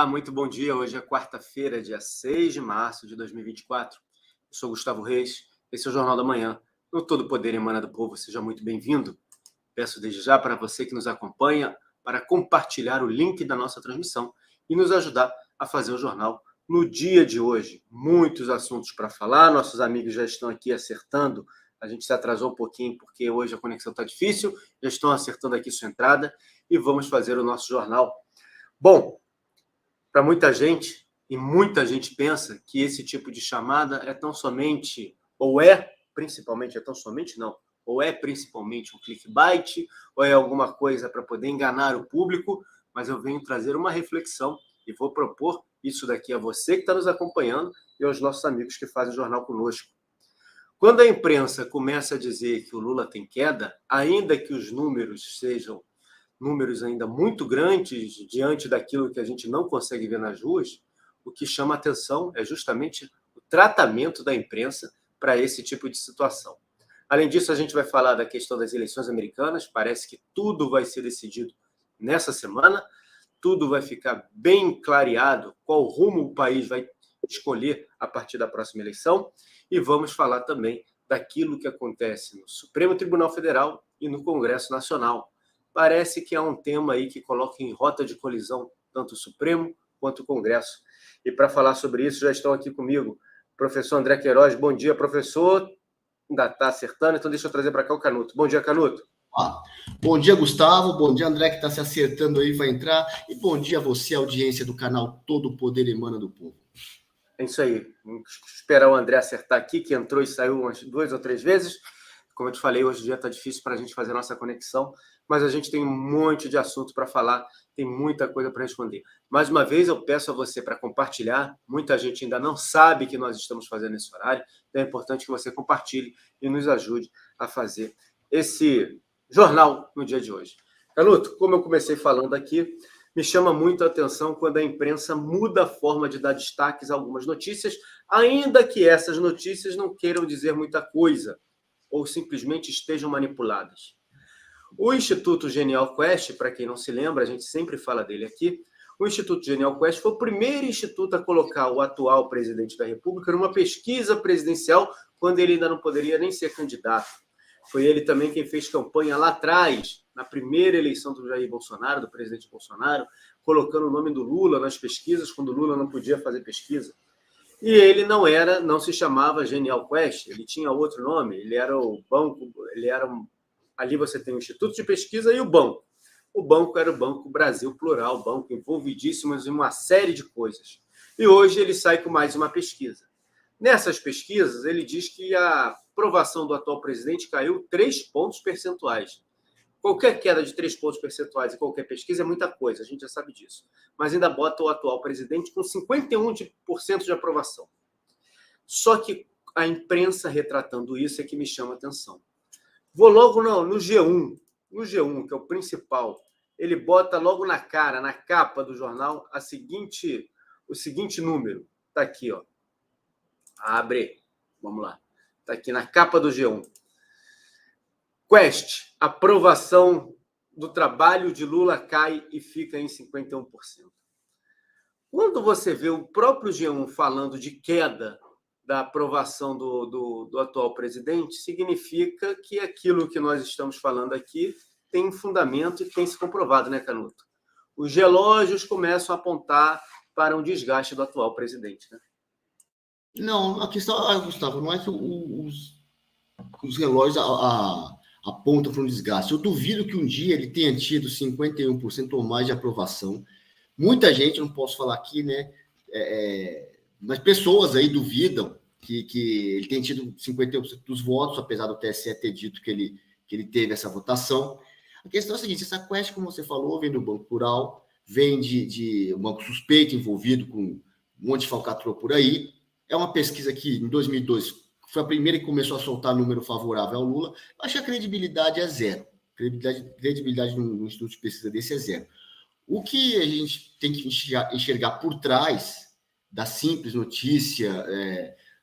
Olá, muito bom dia. Hoje é quarta-feira, dia 6 de março de 2024. Eu sou Gustavo Reis, esse é o Jornal da Manhã. No Todo Poder Emana do Povo, seja muito bem-vindo. Peço desde já para você que nos acompanha para compartilhar o link da nossa transmissão e nos ajudar a fazer o jornal no dia de hoje. Muitos assuntos para falar, nossos amigos já estão aqui acertando. A gente se atrasou um pouquinho porque hoje a conexão está difícil, já estão acertando aqui sua entrada e vamos fazer o nosso jornal. Bom, para muita gente, e muita gente pensa que esse tipo de chamada é tão somente, ou é principalmente, ou é principalmente um clickbait, ou é alguma coisa para poder enganar o público, mas eu venho trazer uma reflexão e vou propor isso daqui a você que está nos acompanhando e aos nossos amigos que fazem o jornal conosco. Quando a imprensa começa a dizer que o Lula tem queda, ainda que os números sejam números ainda muito grandes diante daquilo que a gente não consegue ver nas ruas, o que chama atenção é justamente o tratamento da imprensa para esse tipo de situação. Além disso, a gente vai falar da questão das eleições americanas, parece que tudo vai ser decidido nessa semana, tudo vai ficar bem clareado qual rumo o país vai escolher a partir da próxima eleição, e vamos falar também daquilo que acontece no Supremo Tribunal Federal e no Congresso Nacional. Parece que há um tema aí que coloca em rota de colisão tanto o Supremo quanto o Congresso. E para falar sobre isso, já estão aqui comigo o professor André Queiroz. Bom dia, professor. Ainda está acertando, então deixa eu trazer para cá o Canuto. Bom dia, Canuto. Bom dia, Gustavo. Bom dia, André, que está se acertando aí, vai entrar. E bom dia a você, audiência do canal Todo o Poder Emana do Povo. É isso aí. Vamos esperar o André acertar aqui, que entrou e saiu umas 2 ou 3 vezes. Como eu te falei, hoje o dia está difícil para a gente fazer a nossa conexão, mas a gente tem um monte de assunto para falar, tem muita coisa para responder. Mais uma vez, eu peço a você para compartilhar. Muita gente ainda não sabe que nós estamos fazendo esse horário, então é importante que você compartilhe e nos ajude a fazer esse jornal no dia de hoje. Canuto, como eu comecei falando aqui, me chama muito a atenção quando a imprensa muda a forma de dar destaques a algumas notícias, ainda que essas notícias não queiram dizer muita coisa, ou simplesmente estejam manipuladas. O Instituto Genial Quest, para quem não se lembra, a gente sempre fala dele aqui, o Instituto Genial Quest foi o primeiro instituto a colocar o atual presidente da República numa pesquisa presidencial, quando ele ainda não poderia nem ser candidato. Foi ele também quem fez campanha lá atrás, na primeira eleição do Jair Bolsonaro, do presidente Bolsonaro, colocando o nome do Lula nas pesquisas, quando o Lula não podia fazer pesquisa. E ele não se chamava Genial Quest, ele tinha outro nome, ele era o banco, ali você tem o Instituto de Pesquisa e o banco. O banco era o Banco Brasil Plural, banco envolvidíssimo em uma série de coisas. E hoje ele sai com mais uma pesquisa. Nessas pesquisas, ele diz que a aprovação do atual presidente caiu 3 pontos percentuais. Qualquer queda de 3 pontos percentuais em qualquer pesquisa é muita coisa, a gente já sabe disso. Mas ainda bota o atual presidente com 51% de aprovação. Só que a imprensa retratando isso é que me chama a atenção. Vou logo no G1. No G1, que é o principal, ele bota logo na cara, na capa do jornal, o seguinte número. Está aqui, ó. Abre. Vamos lá. Está aqui na capa do G1. Quest, aprovação do trabalho de Lula cai e fica em 51%. Quando você vê o próprio G1 falando de queda da aprovação do atual presidente, significa que aquilo que nós estamos falando aqui tem fundamento e tem se comprovado, né, Canuto? Os relógios começam a apontar para um desgaste do atual presidente, né? Não, a questão, Gustavo, não é que os relógios apontam para um desgaste. Eu duvido que um dia ele tenha tido 51% ou mais de aprovação. Muita gente, não posso falar aqui, né? Mas pessoas aí duvidam que ele tenha tido 51% dos votos, apesar do TSE ter dito que ele teve essa votação. A questão é a seguinte: essa Quest, como você falou, vem do Banco Plural, vem de um banco suspeito envolvido com um monte de falcatrua por aí. É uma pesquisa que, em 2002, foi a primeira que começou a soltar número favorável ao Lula. Eu acho que a credibilidade é zero. Credibilidade no instituto de pesquisa desse é zero. O que a gente tem que enxergar por trás da simples notícia,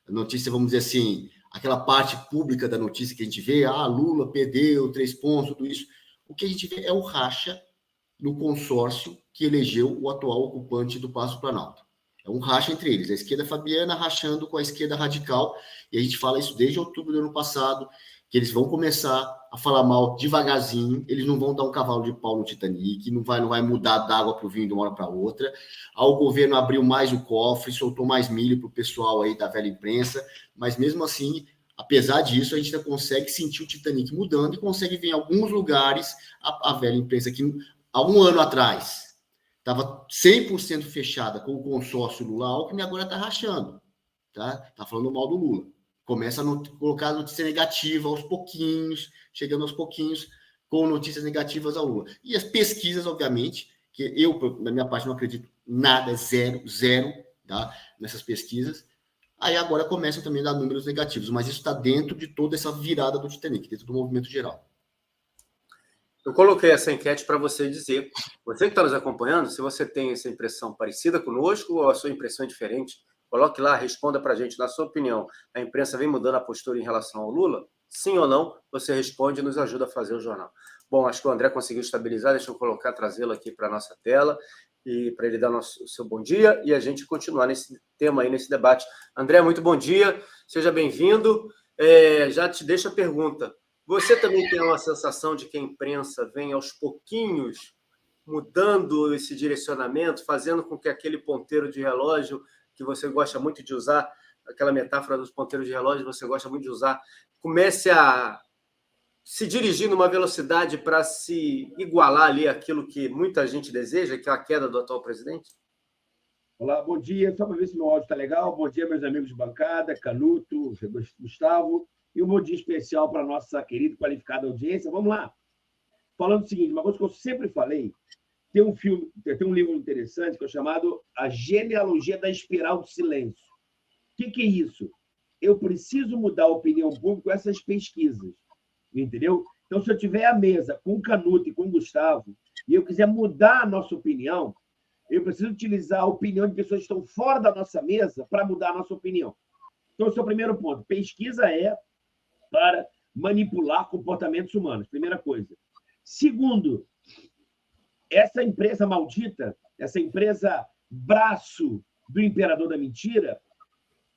notícia, vamos dizer assim, aquela parte pública da notícia que a gente vê, Lula perdeu 3 pontos, tudo isso. O que a gente vê é o racha no consórcio que elegeu o atual ocupante do Palácio do Planalto. É um racha entre eles, a esquerda fabiana rachando com a esquerda radical, e a gente fala isso desde outubro do ano passado, que eles vão começar a falar mal devagarzinho, eles não vão dar um cavalo de pau no Titanic, não vai mudar da água para o vinho de uma hora para outra. O governo abriu mais o cofre, soltou mais milho para o pessoal aí da velha imprensa, mas mesmo assim, apesar disso, a gente ainda consegue sentir o Titanic mudando e consegue ver em alguns lugares a velha imprensa que há um ano atrás estava 100% fechada com o consórcio Lula-Alckmin, agora está rachando, tá falando mal do Lula. Começa a colocar notícia negativa aos pouquinhos, chegando aos pouquinhos com notícias negativas ao Lula. E as pesquisas, obviamente, que eu, da minha parte, não acredito nada, zero, tá, nessas pesquisas. Aí agora começam também a dar números negativos, mas isso está dentro de toda essa virada do Titanic, dentro do movimento geral. Eu coloquei essa enquete para você dizer, você que está nos acompanhando, se você tem essa impressão parecida conosco ou a sua impressão é diferente, coloque lá, responda para a gente, na sua opinião, a imprensa vem mudando a postura em relação ao Lula? Sim ou não? Você responde e nos ajuda a fazer o jornal. Bom, acho que o André conseguiu estabilizar, deixa eu colocar, trazê-lo aqui para a nossa tela, e para ele dar o seu bom dia, e a gente continuar nesse tema aí, nesse debate. André, muito bom dia, seja bem-vindo. Já te deixo a pergunta. Você também tem uma sensação de que a imprensa vem aos pouquinhos mudando esse direcionamento, fazendo com que aquele ponteiro de relógio que você gosta muito de usar, aquela metáfora dos ponteiros de relógio que você gosta muito de usar, comece a se dirigir numa velocidade para se igualar ali aquilo que muita gente deseja, que é a queda do atual presidente? Olá, bom dia. Só para ver se meu áudio está legal. Bom dia, meus amigos de bancada, Canuto, Gustavo, e um bom dia especial para a nossa querida e qualificada audiência. Vamos lá. Falando o seguinte, uma coisa que eu sempre falei, tem um livro interessante que é chamado A Genealogia da Espiral do Silêncio. O que é isso? Eu preciso mudar a opinião pública com essas pesquisas, entendeu? Então, se eu tiver à mesa com o Canuto e com o Gustavo, e eu quiser mudar a nossa opinião, eu preciso utilizar a opinião de pessoas que estão fora da nossa mesa para mudar a nossa opinião. Então, esse é o primeiro ponto. Pesquisa é para manipular comportamentos humanos, primeira coisa. Segundo, essa empresa maldita, essa empresa braço do imperador da mentira,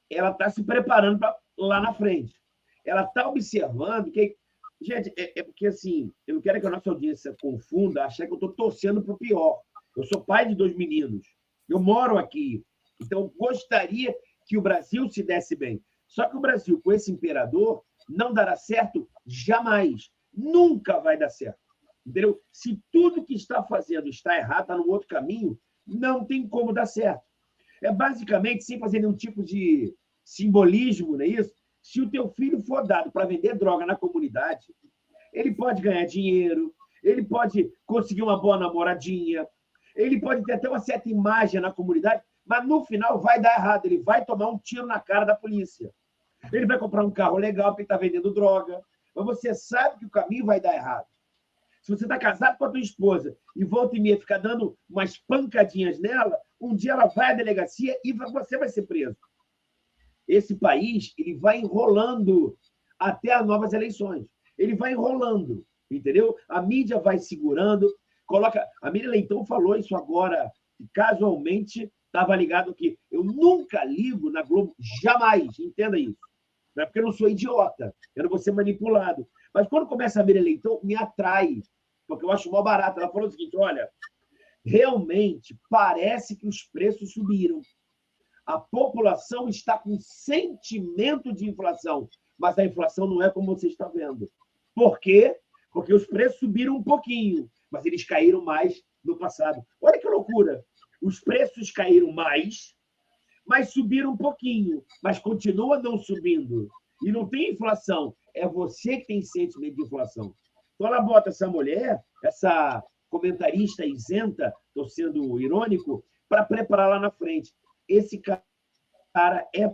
ela está se preparando para lá na frente. Ela está observando que... Gente, porque assim, eu não quero que a nossa audiência confunda, achar que eu estou torcendo para o pior. Eu sou pai de 2 meninos. Eu moro aqui. Então, eu gostaria que o Brasil se desse bem. Só que o Brasil, com esse imperador, não dará certo jamais. Nunca vai dar certo. Entendeu? Se tudo que está fazendo está errado, está no outro caminho, não tem como dar certo. É basicamente, sem fazer nenhum tipo de simbolismo, não é isso? Se o teu filho for dado para vender droga na comunidade, ele pode ganhar dinheiro, ele pode conseguir uma boa namoradinha, ele pode ter até uma certa imagem na comunidade, mas no final vai dar errado, ele vai tomar um tiro na cara da polícia. Ele vai comprar um carro legal porque está vendendo droga, mas você sabe que o caminho vai dar errado. Se você está casado com a tua esposa e volta e meia ficar dando umas pancadinhas nela, um dia ela vai à delegacia e você vai ser preso. Esse país ele vai enrolando até as novas eleições. Ele vai enrolando, entendeu? A mídia vai segurando. A Miriam Leitão falou isso agora, que casualmente estava ligado que eu nunca ligo na Globo, jamais, entenda isso. Não é porque eu não sou idiota, eu não vou ser manipulado. Mas quando começa a Miriam Leitão, me atrai, porque eu acho mó barato. Ela falou o seguinte, olha, realmente parece que os preços subiram. A população está com sentimento de inflação, mas a inflação não é como você está vendo. Por quê? Porque os preços subiram um pouquinho, mas eles caíram mais no passado. Olha que loucura! Os preços caíram mais, mas subiram um pouquinho, mas continua não subindo. E não tem inflação. É você que tem sentimento de inflação. Então, ela bota essa mulher, essa comentarista isenta, estou sendo irônico, para preparar lá na frente. Esse cara é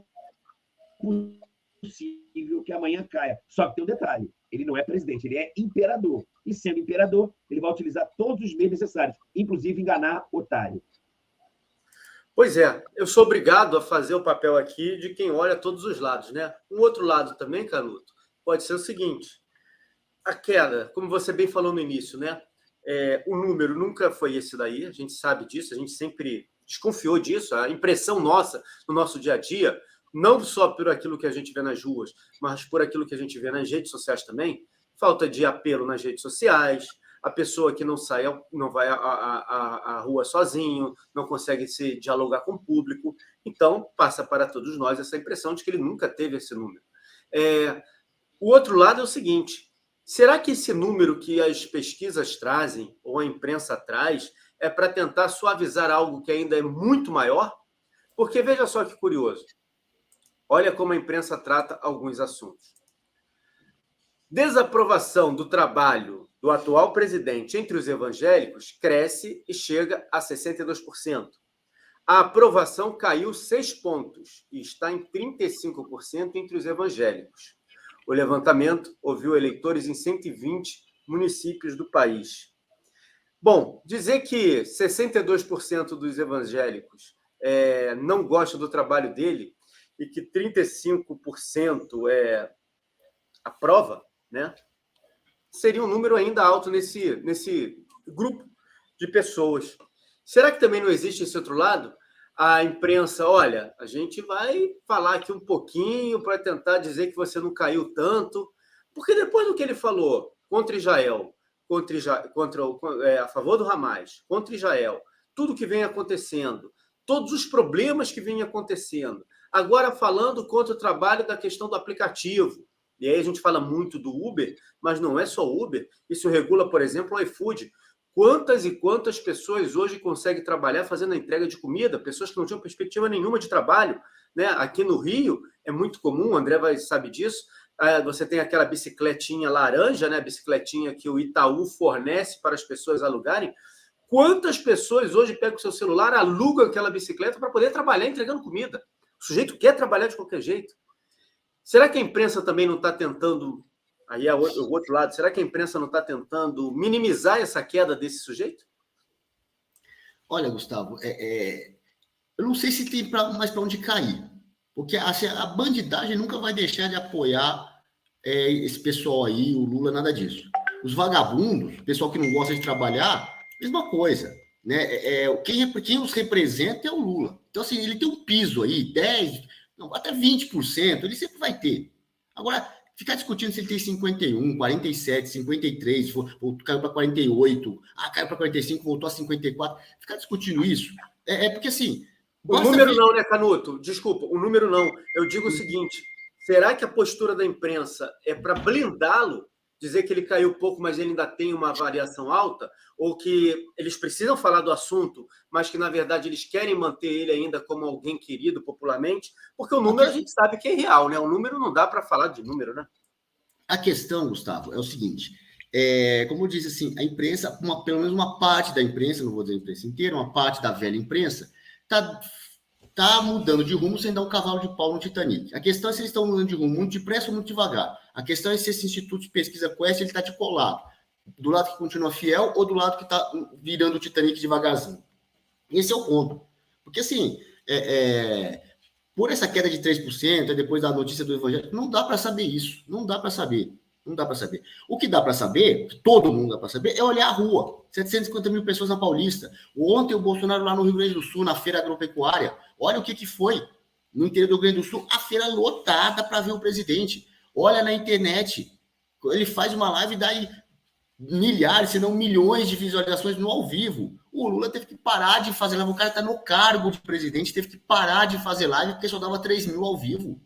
possível que amanhã caia. Só que tem um detalhe, ele não é presidente, ele é imperador. E sendo imperador, ele vai utilizar todos os meios necessários, inclusive enganar otário. Pois é, eu sou obrigado a fazer o papel aqui de quem olha todos os lados, né? Um outro lado também, Canuto, pode ser o seguinte, a queda, como você bem falou no início, né? O número nunca foi esse daí, a gente sabe disso, a gente sempre desconfiou disso, a impressão nossa, no nosso dia a dia, não só por aquilo que a gente vê nas ruas, mas por aquilo que a gente vê nas redes sociais também, falta de apelo nas redes sociais, a pessoa que não vai à rua sozinho, não consegue se dialogar com o público, então passa para todos nós essa impressão de que ele nunca teve esse número. O outro lado é o seguinte, será que esse número que as pesquisas trazem, ou a imprensa traz, é para tentar suavizar algo que ainda é muito maior? Porque veja só que curioso. Olha como a imprensa trata alguns assuntos. Desaprovação do trabalho do atual presidente entre os evangélicos cresce e chega a 62%. A aprovação caiu 6 pontos e está em 35% entre os evangélicos. O levantamento ouviu eleitores em 120 municípios do país. Bom, dizer que 62% dos evangélicos não gostam do trabalho dele e que 35% aprova, né? Seria um número ainda alto nesse grupo de pessoas. Será que também não existe esse outro lado? A imprensa, olha, a gente vai falar aqui um pouquinho para tentar dizer que você não caiu tanto, porque depois do que ele falou contra Israel, a favor do Hamas, contra Israel, tudo que vem acontecendo, todos os problemas que vêm acontecendo, agora falando contra o trabalho da questão do aplicativo. E aí a gente fala muito do Uber, mas não é só o Uber. Isso regula, por exemplo, o iFood. Quantas e quantas pessoas hoje conseguem trabalhar fazendo a entrega de comida? Pessoas que não tinham perspectiva nenhuma de trabalho, né? Aqui no Rio é muito comum, o André sabe disso, você tem aquela bicicletinha laranja, né? A bicicletinha que o Itaú fornece para as pessoas alugarem. Quantas pessoas hoje pegam o seu celular, alugam aquela bicicleta para poder trabalhar entregando comida? O sujeito quer trabalhar de qualquer jeito. Será que a imprensa também não está tentando, aí é o outro lado, será que a imprensa não está tentando minimizar essa queda desse sujeito? Olha, Gustavo, eu não sei se tem mais para onde cair, porque a bandidagem nunca vai deixar de apoiar esse pessoal aí, o Lula, nada disso. Os vagabundos, o pessoal que não gosta de trabalhar, mesma coisa, né? Quem os representa é o Lula. Então, assim, ele tem um piso aí, 10%, não, até 20%, ele sempre vai ter. Agora, ficar discutindo se ele tem 51, 47, 53, caiu para 48, caiu para 45, voltou a 54, ficar discutindo isso, porque assim... O número não, né, Canuto? Desculpa, o número não. Eu digo o seguinte, será que a postura da imprensa é para blindá-lo, dizer que ele caiu pouco, mas ele ainda tem uma variação alta, ou que eles precisam falar do assunto, mas que, na verdade, eles querem manter ele ainda como alguém querido popularmente? Porque o número a gente sabe que é real, né? O número não dá para falar de número, né? A questão, Gustavo, é o seguinte, como eu disse assim, a imprensa, pelo menos uma parte da imprensa, não vou dizer a imprensa inteira, uma parte da velha imprensa, está mudando de rumo sem dar um cavalo de pau no Titanic. A questão é se eles estão mudando de rumo muito depressa ou muito devagar. A questão é se esse instituto de pesquisa Quest está de colado, do lado que continua fiel ou do lado que está virando o Titanic devagarzinho. Esse é o ponto. Porque, assim, por essa queda de 3%, depois da notícia do Evangelho, não dá para saber isso. Não dá para saber. Não dá para saber. O que dá para saber, todo mundo dá para saber, é olhar a rua. 750 mil pessoas na Paulista. Ontem o Bolsonaro lá no Rio Grande do Sul, na feira agropecuária. Olha o que foi. No interior do Rio Grande do Sul, a feira lotada para ver o presidente. Olha na internet. Ele faz uma live e dá milhares, se não milhões de visualizações no ao vivo. O Lula teve que parar de fazer live. O cara está no cargo de presidente, teve que parar de fazer live porque só dava 3 mil ao vivo.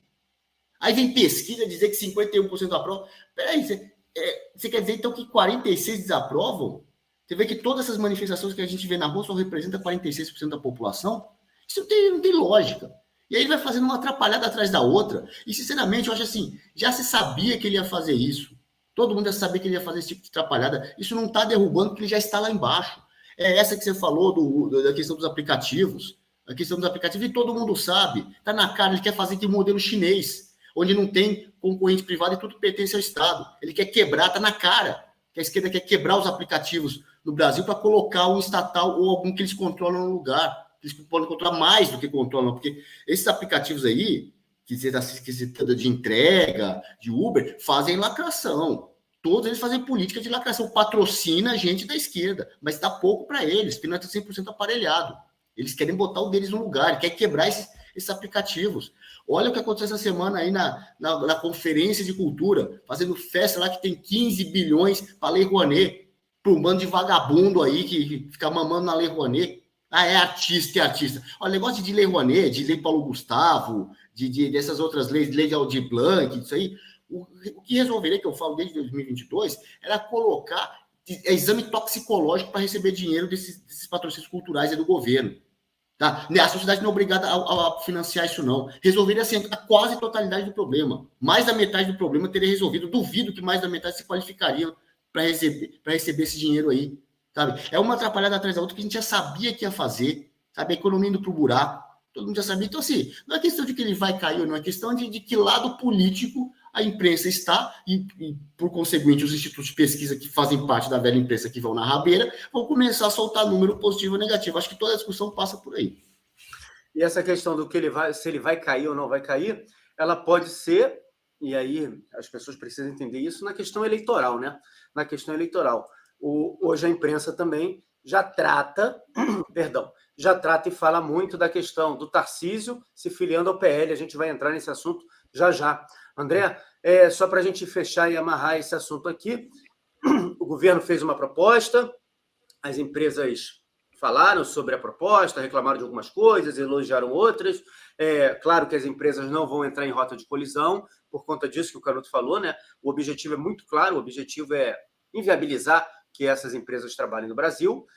Aí vem pesquisa dizer que 51% aprovam. Peraí, você quer dizer então que 46% desaprovam? Você vê que todas essas manifestações que a gente vê na rua só representam 46% da população? Isso não tem lógica. E aí vai fazendo uma atrapalhada atrás da outra. E, sinceramente, eu acho assim, já se sabia que ele ia fazer isso. Todo mundo já sabia que ele ia fazer esse tipo de atrapalhada. Isso não está derrubando, porque ele já está lá embaixo. É essa que você falou da questão dos aplicativos. A questão dos aplicativos, e todo mundo sabe. Está na cara, ele quer fazer aquele modelo chinês, onde não tem concorrente privado e tudo pertence ao Estado. Ele quer quebrar, está na cara. Que a esquerda quer quebrar os aplicativos no Brasil para colocar um estatal ou algum que eles controlam no lugar. Eles podem controlar mais do que controlam, porque esses aplicativos aí, que você está de entrega, de Uber, fazem lacração. Todos eles fazem política de lacração, patrocina gente da esquerda, mas dá pouco para eles, porque não é 100% aparelhado. Eles querem botar o deles no lugar, querem quebrar esses aplicativos. Olha o que aconteceu essa semana aí na Conferência de Cultura, fazendo festa lá que tem 15 bilhões para a Lei Rouanet, para um bando de vagabundo aí que fica mamando na Lei Rouanet. Ah, é artista, é artista. Olha, o negócio de Lei Rouanet, de Lei Paulo Gustavo, dessas outras leis, Lei de Aldir Blanc, isso aí, o que resolveria, que eu falo desde 2022, era colocar exame toxicológico para receber dinheiro desses patrocínios culturais aí do governo. Tá? A sociedade não é obrigada a financiar isso, não. Resolveria assim, a quase totalidade do problema. Mais da metade do problema teria resolvido. Duvido que mais da metade se qualificariam para receber esse dinheiro aí. Sabe? É uma atrapalhada atrás da outra que a gente já sabia que ia fazer. Sabe? A economia indo para o buraco. Todo mundo já sabia. Então, assim, não é questão de que ele vai cair ou não, é questão de que lado político a imprensa está, e, por conseguinte, os institutos de pesquisa que fazem parte da velha imprensa que vão na rabeira, vão começar a soltar número positivo ou negativo. Acho que toda a discussão passa por aí. E essa questão do que se ele vai cair ou não vai cair, ela pode ser, e aí as pessoas precisam entender isso, na questão eleitoral, né? Na questão eleitoral. Hoje a imprensa também já trata e fala muito da questão do Tarcísio se filiando ao PL. A gente vai entrar nesse assunto já já. André, só para a gente fechar e amarrar esse assunto aqui, o governo fez uma proposta, as empresas falaram sobre a proposta, reclamaram de algumas coisas, elogiaram outras. Claro que as empresas não vão entrar em rota de colisão, por conta disso que o Canuto falou, né? O objetivo é muito claro, o objetivo é inviabilizar que essas empresas trabalhem no Brasil.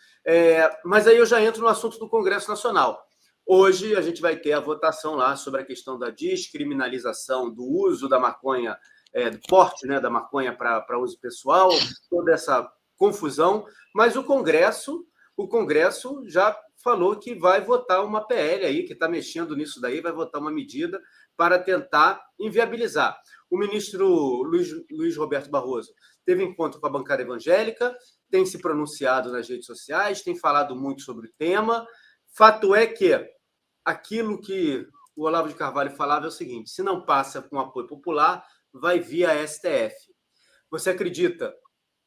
Mas aí eu já entro no assunto do Congresso Nacional. Hoje a gente vai ter a votação lá sobre a questão da descriminalização do uso da maconha, do porte, né, da maconha para uso pessoal, toda essa confusão, mas o Congresso já falou que vai votar uma PL aí, que está mexendo nisso daí, vai votar uma medida para tentar inviabilizar. O ministro Luiz Roberto Barroso teve encontro com a bancada evangélica, tem se pronunciado nas redes sociais, tem falado muito sobre o tema. Fato é que aquilo que o Olavo de Carvalho falava é o seguinte: se não passa com apoio popular, vai via STF. Você acredita?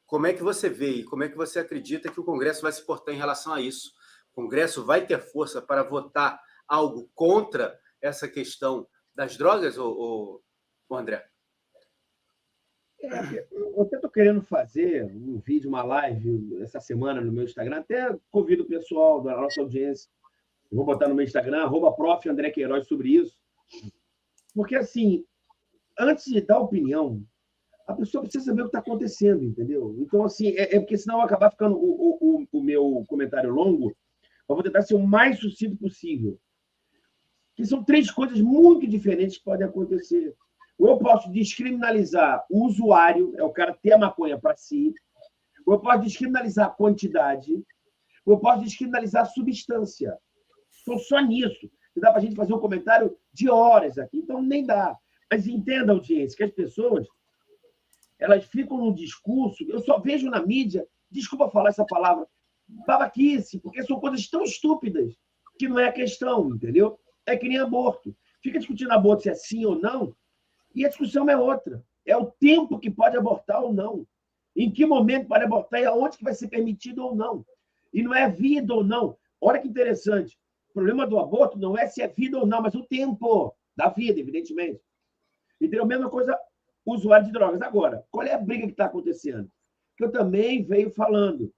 Como é que você vê e como é que você acredita que o Congresso vai se portar em relação a isso? O Congresso vai ter força para votar algo contra essa questão das drogas, ou André? Eu até estou querendo fazer um vídeo, uma live essa semana no meu Instagram, até convido o pessoal da nossa audiência. Eu vou botar no meu Instagram, @prof. André Queiroz, sobre isso. Porque, assim, antes de dar opinião, a pessoa precisa saber o que está acontecendo, entendeu? Então, assim, porque senão vai acabar ficando o meu comentário longo, mas vou tentar ser o mais sucinto possível. Que são 3 coisas muito diferentes que podem acontecer. Ou eu posso descriminalizar o usuário, é o cara ter a maconha para si, ou eu posso descriminalizar a quantidade, ou eu posso descriminalizar a substância. Então, só nisso. Dá para a gente fazer um comentário de horas aqui. Então, nem dá. Mas entenda, audiência, que as pessoas elas ficam no discurso. Eu só vejo na mídia, desculpa falar essa palavra, babaquice, porque são coisas tão estúpidas que não é a questão, entendeu? É que nem aborto. Fica discutindo aborto se é sim ou não, e a discussão é outra. É o tempo que pode abortar ou não. Em que momento pode abortar e aonde que vai ser permitido ou não. E não é vida ou não. Olha que interessante. O problema do aborto não é se é vida ou não, mas o tempo da vida, evidentemente. Entendeu? A mesma coisa, o usuário de drogas. Agora, qual é a briga que está acontecendo? Que eu também venho falando.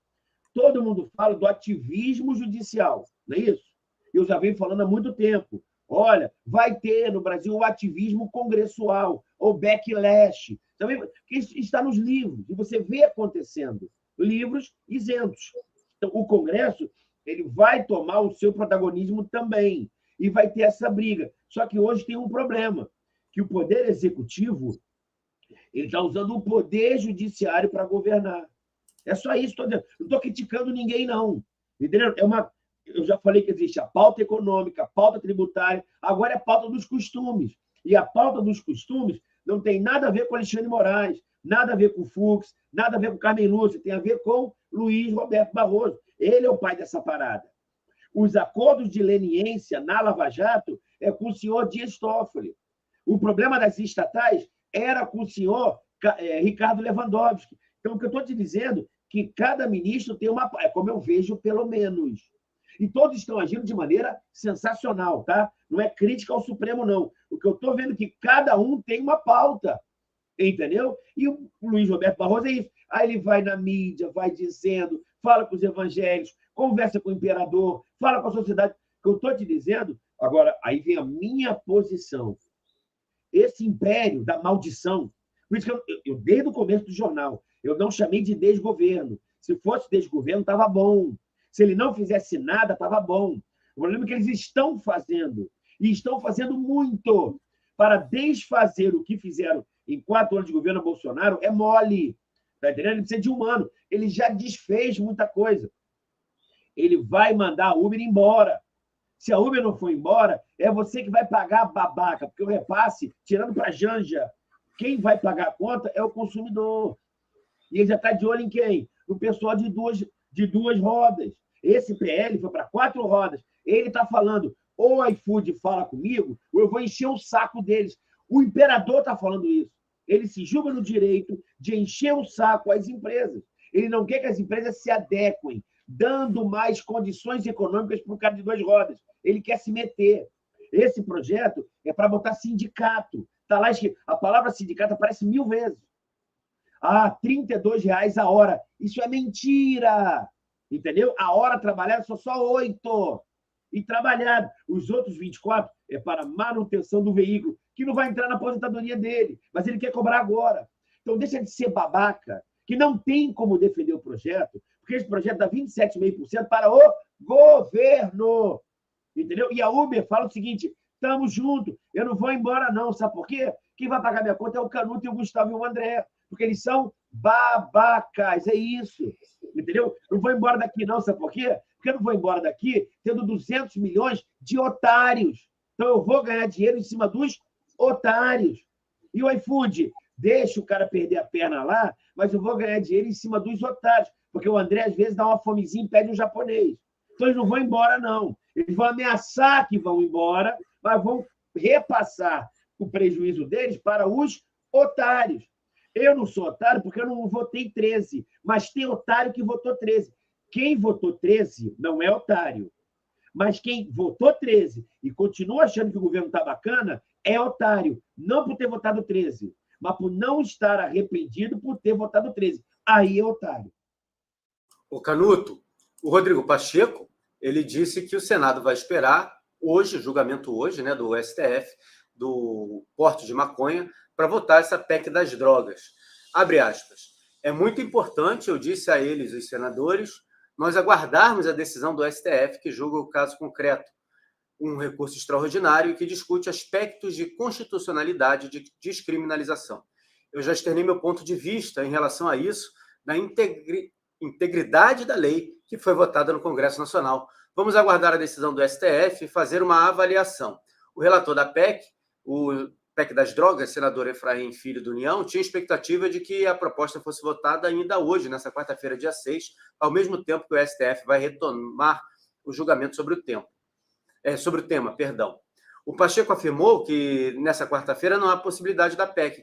Todo mundo fala do ativismo judicial, não é isso? Eu já venho falando há muito tempo. Olha, vai ter no Brasil o ativismo congressual, ou backlash. Também, que está nos livros, e você vê acontecendo. Livros isentos. Então, o Congresso ele vai tomar o seu protagonismo também, e vai ter essa briga. Só que hoje tem um problema, que o Poder Executivo ele está usando o Poder Judiciário para governar. É só isso. Não estou criticando ninguém, não. Entendeu? Eu já falei que existe a pauta econômica, a pauta tributária, agora é a pauta dos costumes. E a pauta dos costumes não tem nada a ver com Alexandre Moraes, nada a ver com o Fux, nada a ver com Carmen Lúcia, tem a ver com Luiz Roberto Barroso. Ele é o pai dessa parada. Os acordos de leniência na Lava Jato é com o senhor Dias Toffoli. O problema das estatais era com o senhor Ricardo Lewandowski. Então, o que eu estou te dizendo que cada ministro tem uma... É como eu vejo, pelo menos. E todos estão agindo de maneira sensacional, tá? Não é crítica ao Supremo, não. O que eu estou vendo é que cada um tem uma pauta, entendeu? E o Luiz Roberto Barroso é isso. Aí ele vai na mídia, vai dizendo, fala com os evangélicos, conversa com o imperador, fala com a sociedade. O que eu estou te dizendo, agora, aí vem a minha posição. Esse império da maldição, por isso que eu desde o começo do jornal, eu não chamei de desgoverno. Se fosse desgoverno, estava bom. Se ele não fizesse nada, estava bom. O problema é que eles estão fazendo, e estão fazendo muito, para desfazer o que fizeram em 4 anos de governo Bolsonaro, é mole. Está entendendo? Ele precisa de um ano. Ele já desfez muita coisa. Ele vai mandar a Uber embora. Se a Uber não for embora, é você que vai pagar a babaca, porque o repasse, tirando para a Janja, quem vai pagar a conta é o consumidor. E ele já está de olho em quem? No pessoal de duas rodas. Esse PL foi para 4 rodas. Ele está falando, ou o iFood fala comigo, ou eu vou encher o saco deles. O imperador está falando isso. Ele se julga no direito de encher o saco às empresas. Ele não quer que as empresas se adequem, dando mais condições econômicas para o cara de 2 rodas. Ele quer se meter. Esse projeto é para botar sindicato. Está lá escrito. A palavra sindicato aparece 1000 vezes. Ah, R$32 a hora. Isso é mentira. Entendeu? A hora trabalhada são só 8. E trabalhado. Os outros 24 é para manutenção do veículo, que não vai entrar na aposentadoria dele, mas ele quer cobrar agora. Então, deixa de ser babaca, que não tem como defender o projeto, porque esse projeto dá 27,5% para o governo. Entendeu? E a Uber fala o seguinte, estamos juntos, eu não vou embora não, sabe por quê? Quem vai pagar minha conta é o Canuto e o Gustavo e o André, porque eles são babacas, é isso. Entendeu? Não vou embora daqui não, sabe por quê? Porque eu não vou embora daqui tendo 200 milhões de otários. Então eu vou ganhar dinheiro em cima dos otários. E o iFood, deixa o cara perder a perna lá, mas eu vou ganhar dinheiro em cima dos otários, porque o André às vezes dá uma fomezinha e pede um japonês. Então eles não vão embora não. Eles vão ameaçar que vão embora, mas vão repassar o prejuízo deles para os otários. Eu não sou otário porque eu não votei 13, mas tem otário que votou 13. Quem votou 13 não é otário. Mas quem votou 13 e continua achando que o governo está bacana é otário. Não por ter votado 13, mas por não estar arrependido por ter votado 13. Aí é otário. O Canuto, o Rodrigo Pacheco, ele disse que o Senado vai esperar hoje, julgamento hoje, né, do STF, do porte de maconha, para votar essa PEC das drogas. Abre aspas. É muito importante, eu disse a eles, os senadores, nós aguardarmos a decisão do STF, que julga o caso concreto, um recurso extraordinário que discute aspectos de constitucionalidade de descriminalização. Eu já externei meu ponto de vista em relação a isso, na integridade da lei que foi votada no Congresso Nacional. Vamos aguardar a decisão do STF e fazer uma avaliação. O relator da PEC, o PEC das drogas, senador Efraim Filho do União, tinha expectativa de que a proposta fosse votada ainda hoje, nessa quarta-feira, dia 6, ao mesmo tempo que o STF vai retomar o julgamento sobre o tema. O Pacheco afirmou que, nessa quarta-feira, não há possibilidade da PEC,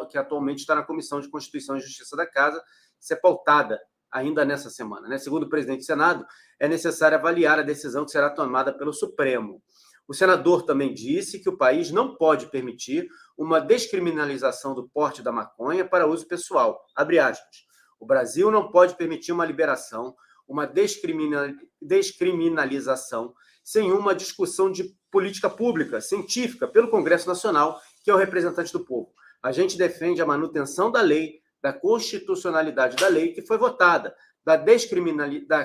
que atualmente está na Comissão de Constituição e Justiça da Casa, ser pautada ainda nessa semana. Segundo o presidente do Senado, é necessário avaliar a decisão que será tomada pelo Supremo. O senador também disse que o país não pode permitir uma descriminalização do porte da maconha para uso pessoal. Abre aspas. O Brasil não pode permitir uma liberação, uma descriminalização, sem uma discussão de política pública, científica, pelo Congresso Nacional, que é o representante do povo. A gente defende a manutenção da lei, da constitucionalidade da lei que foi votada, da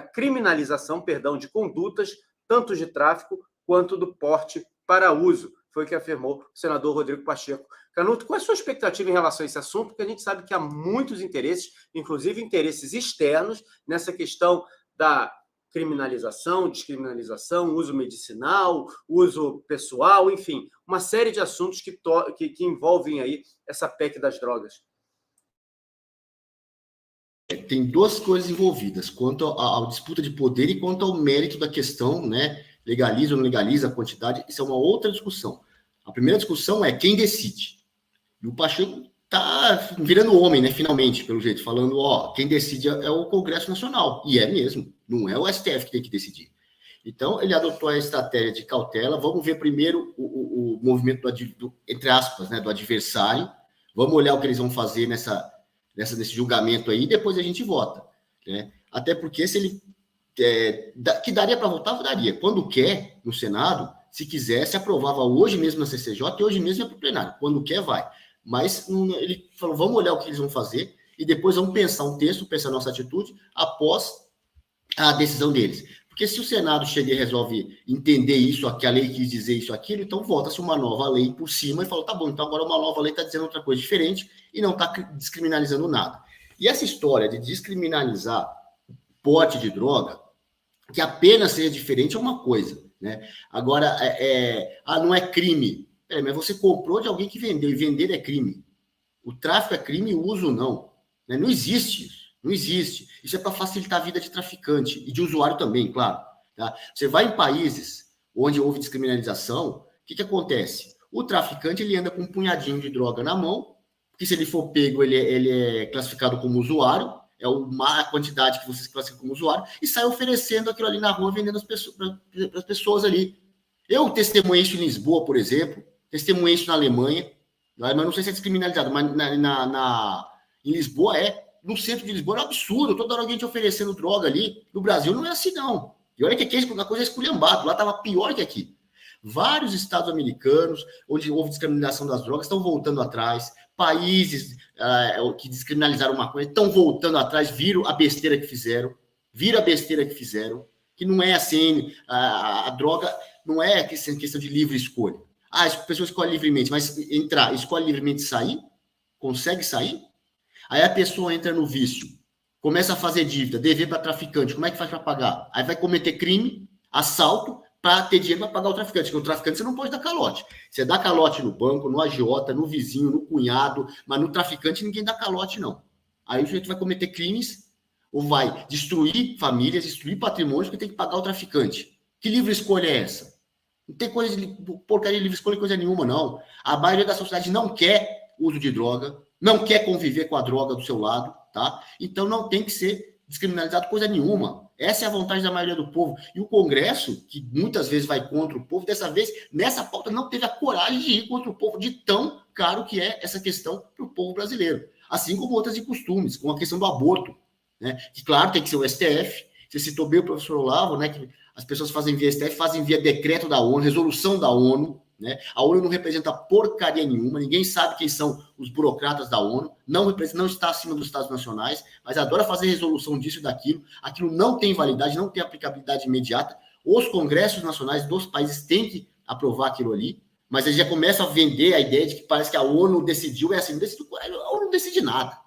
criminalização, de condutas, tanto de tráfico quanto do porte para uso, foi o que afirmou o senador Rodrigo Pacheco. Canuto, qual é a sua expectativa em relação a esse assunto? Porque a gente sabe que há muitos interesses, inclusive interesses externos, nessa questão da criminalização, descriminalização, uso medicinal, uso pessoal, enfim, uma série de assuntos que envolvem aí essa PEC das drogas. Tem duas coisas envolvidas, quanto à disputa de poder e quanto ao mérito da questão, né? Legaliza ou não legaliza a quantidade, isso é uma outra discussão. A primeira discussão é quem decide. E o Pacheco tá virando homem, né? Finalmente, pelo jeito, falando, ó, quem decide é o Congresso Nacional. E é mesmo, não é o STF que tem que decidir. Então, ele adotou a estratégia de cautela. Vamos ver primeiro o movimento entre aspas, né, do adversário. Vamos olhar o que eles vão fazer nesse julgamento aí, e depois a gente vota. Né? Até porque se ele que daria para votar, daria. Quando quer, no Senado, se quisesse, aprovava hoje mesmo na CCJ e hoje mesmo é para o plenário. Quando quer, vai. Mas ele falou, vamos olhar o que eles vão fazer e depois vamos pensar um texto, pensar a nossa atitude após a decisão deles. Porque se o Senado chega e resolve entender isso, que a lei quis dizer isso, aquilo, então vota-se uma nova lei por cima e fala, tá bom, então agora uma nova lei está dizendo outra coisa diferente e não está descriminalizando nada. E essa história de descriminalizar porte de droga, que apenas seja diferente é uma coisa, né? Agora, não é crime. Mas você comprou de alguém que vendeu, e vender é crime. O tráfico é crime e o uso não. Né? Não existe isso. Não existe. Isso é para facilitar a vida de traficante e de usuário também, claro. Tá? Você vai em países onde houve descriminalização, o que acontece? O traficante ele anda com um punhadinho de droga na mão, que se ele for pego, ele é classificado como usuário, é a quantidade que você classifica como usuário, e sai oferecendo aquilo ali na rua, vendendo para as pessoas ali. Eu testemunhei isso em Lisboa, por exemplo, testemunhei isso na Alemanha, mas não sei se é descriminalizado, mas em Lisboa no centro de Lisboa é um absurdo, toda hora alguém te oferecendo droga ali. No Brasil não é assim, não. E olha que aqui a coisa é esculhambada, lá estava pior que aqui. Vários estados americanos, onde houve descriminalização das drogas, estão voltando atrás. Países que descriminalizaram uma coisa estão voltando atrás, viram a besteira que fizeram, que não é assim, a droga não é questão de livre escolha. As pessoas escolhem livremente, mas escolhe livremente sair, consegue sair? Aí a pessoa entra no vício, começa a fazer dívida, dever para traficante, como é que faz para pagar? Aí vai cometer crime, assalto, para ter dinheiro para pagar o traficante, porque o traficante você não pode dar calote. Você dá calote no banco, no agiota, no vizinho, no cunhado, mas no traficante ninguém dá calote, não. Aí o sujeito vai cometer crimes ou vai destruir famílias, destruir patrimônios, porque tem que pagar o traficante. Que livre escolha é essa? Não tem coisa de porcaria de livre escolha, coisa nenhuma, não. A maioria da sociedade não quer uso de droga, não quer conviver com a droga do seu lado, tá? Então não tem que ser descriminalizado coisa nenhuma. Essa é a vontade da maioria do povo. E o Congresso, que muitas vezes vai contra o povo, dessa vez, nessa pauta, não teve a coragem de ir contra o povo, de tão caro que é essa questão para o povo brasileiro. Assim como outras de costumes, como a questão do aborto, né? Que, claro, tem que ser o STF. Você citou bem o professor Olavo, né? Que as pessoas fazem via STF, fazem via decreto da ONU, resolução da ONU, né? A ONU não representa porcaria nenhuma, ninguém sabe quem são os burocratas da ONU, não está acima dos Estados nacionais, mas adora fazer resolução disso e daquilo, aquilo não tem validade, não tem aplicabilidade imediata, os congressos nacionais dos países têm que aprovar aquilo ali, mas eles já começam a vender a ideia de que parece que a ONU decidiu, a ONU não decide nada.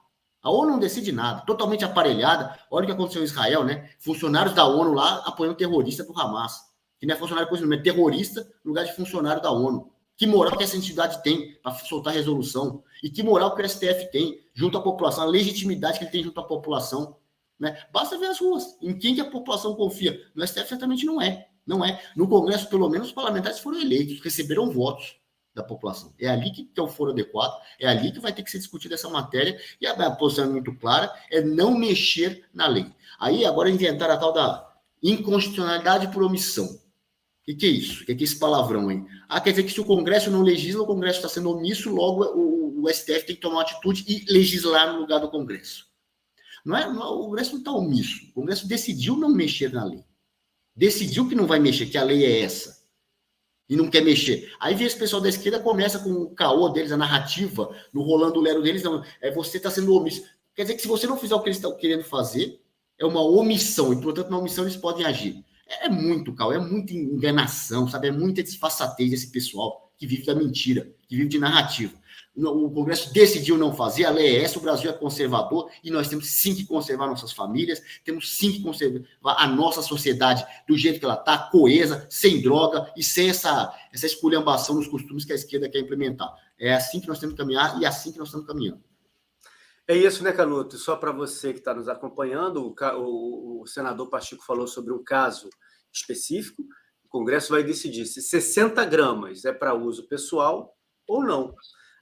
A ONU não decide nada, totalmente aparelhada. Olha o que aconteceu em Israel, né? Funcionários da ONU lá apoiando terrorista do Hamas. Que não é funcionário coisa nenhuma, é terrorista no lugar de funcionário da ONU. Que moral que essa entidade tem para soltar resolução? E que moral que o STF tem junto à população, a legitimidade que ele tem junto à população. Né? Basta ver as ruas. Em quem que a população confia? No STF certamente não é. Não é. No Congresso, pelo menos, os parlamentares foram eleitos, receberam votos da população. É ali que é o foro adequado, é ali que vai ter que ser discutida essa matéria, e a posição é muito clara, é não mexer na lei. Aí, agora, inventaram a tal da inconstitucionalidade por omissão. O que é isso? O que é esse palavrão aí? Quer dizer que se o Congresso não legisla, o Congresso está sendo omisso, logo o STF tem que tomar uma atitude e legislar no lugar do Congresso. O Congresso não está omisso. O Congresso decidiu não mexer na lei. Decidiu que não vai mexer, que a lei é essa. E não quer mexer. Aí vem esse pessoal da esquerda, começa com o caô deles, a narrativa, no rolando o lero deles, não, você está sendo omisso. Quer dizer que se você não fizer o que eles estão querendo fazer, é uma omissão, e portanto na omissão eles podem agir. É muito caô, é muita enganação, sabe? É muita desfaçatez desse pessoal que vive da mentira, que vive de narrativa. O Congresso decidiu não fazer, a lei é essa, o Brasil é conservador e nós temos sim que conservar nossas famílias, temos sim que conservar a nossa sociedade do jeito que ela está, coesa, sem droga e sem essa esculhambação nos costumes que a esquerda quer implementar. É assim que nós temos que caminhar e é assim que nós estamos caminhando. É isso, né, Canuto? Só para você que está nos acompanhando, o senador Pacheco falou sobre um caso específico, o Congresso vai decidir se 60 gramas é para uso pessoal ou não.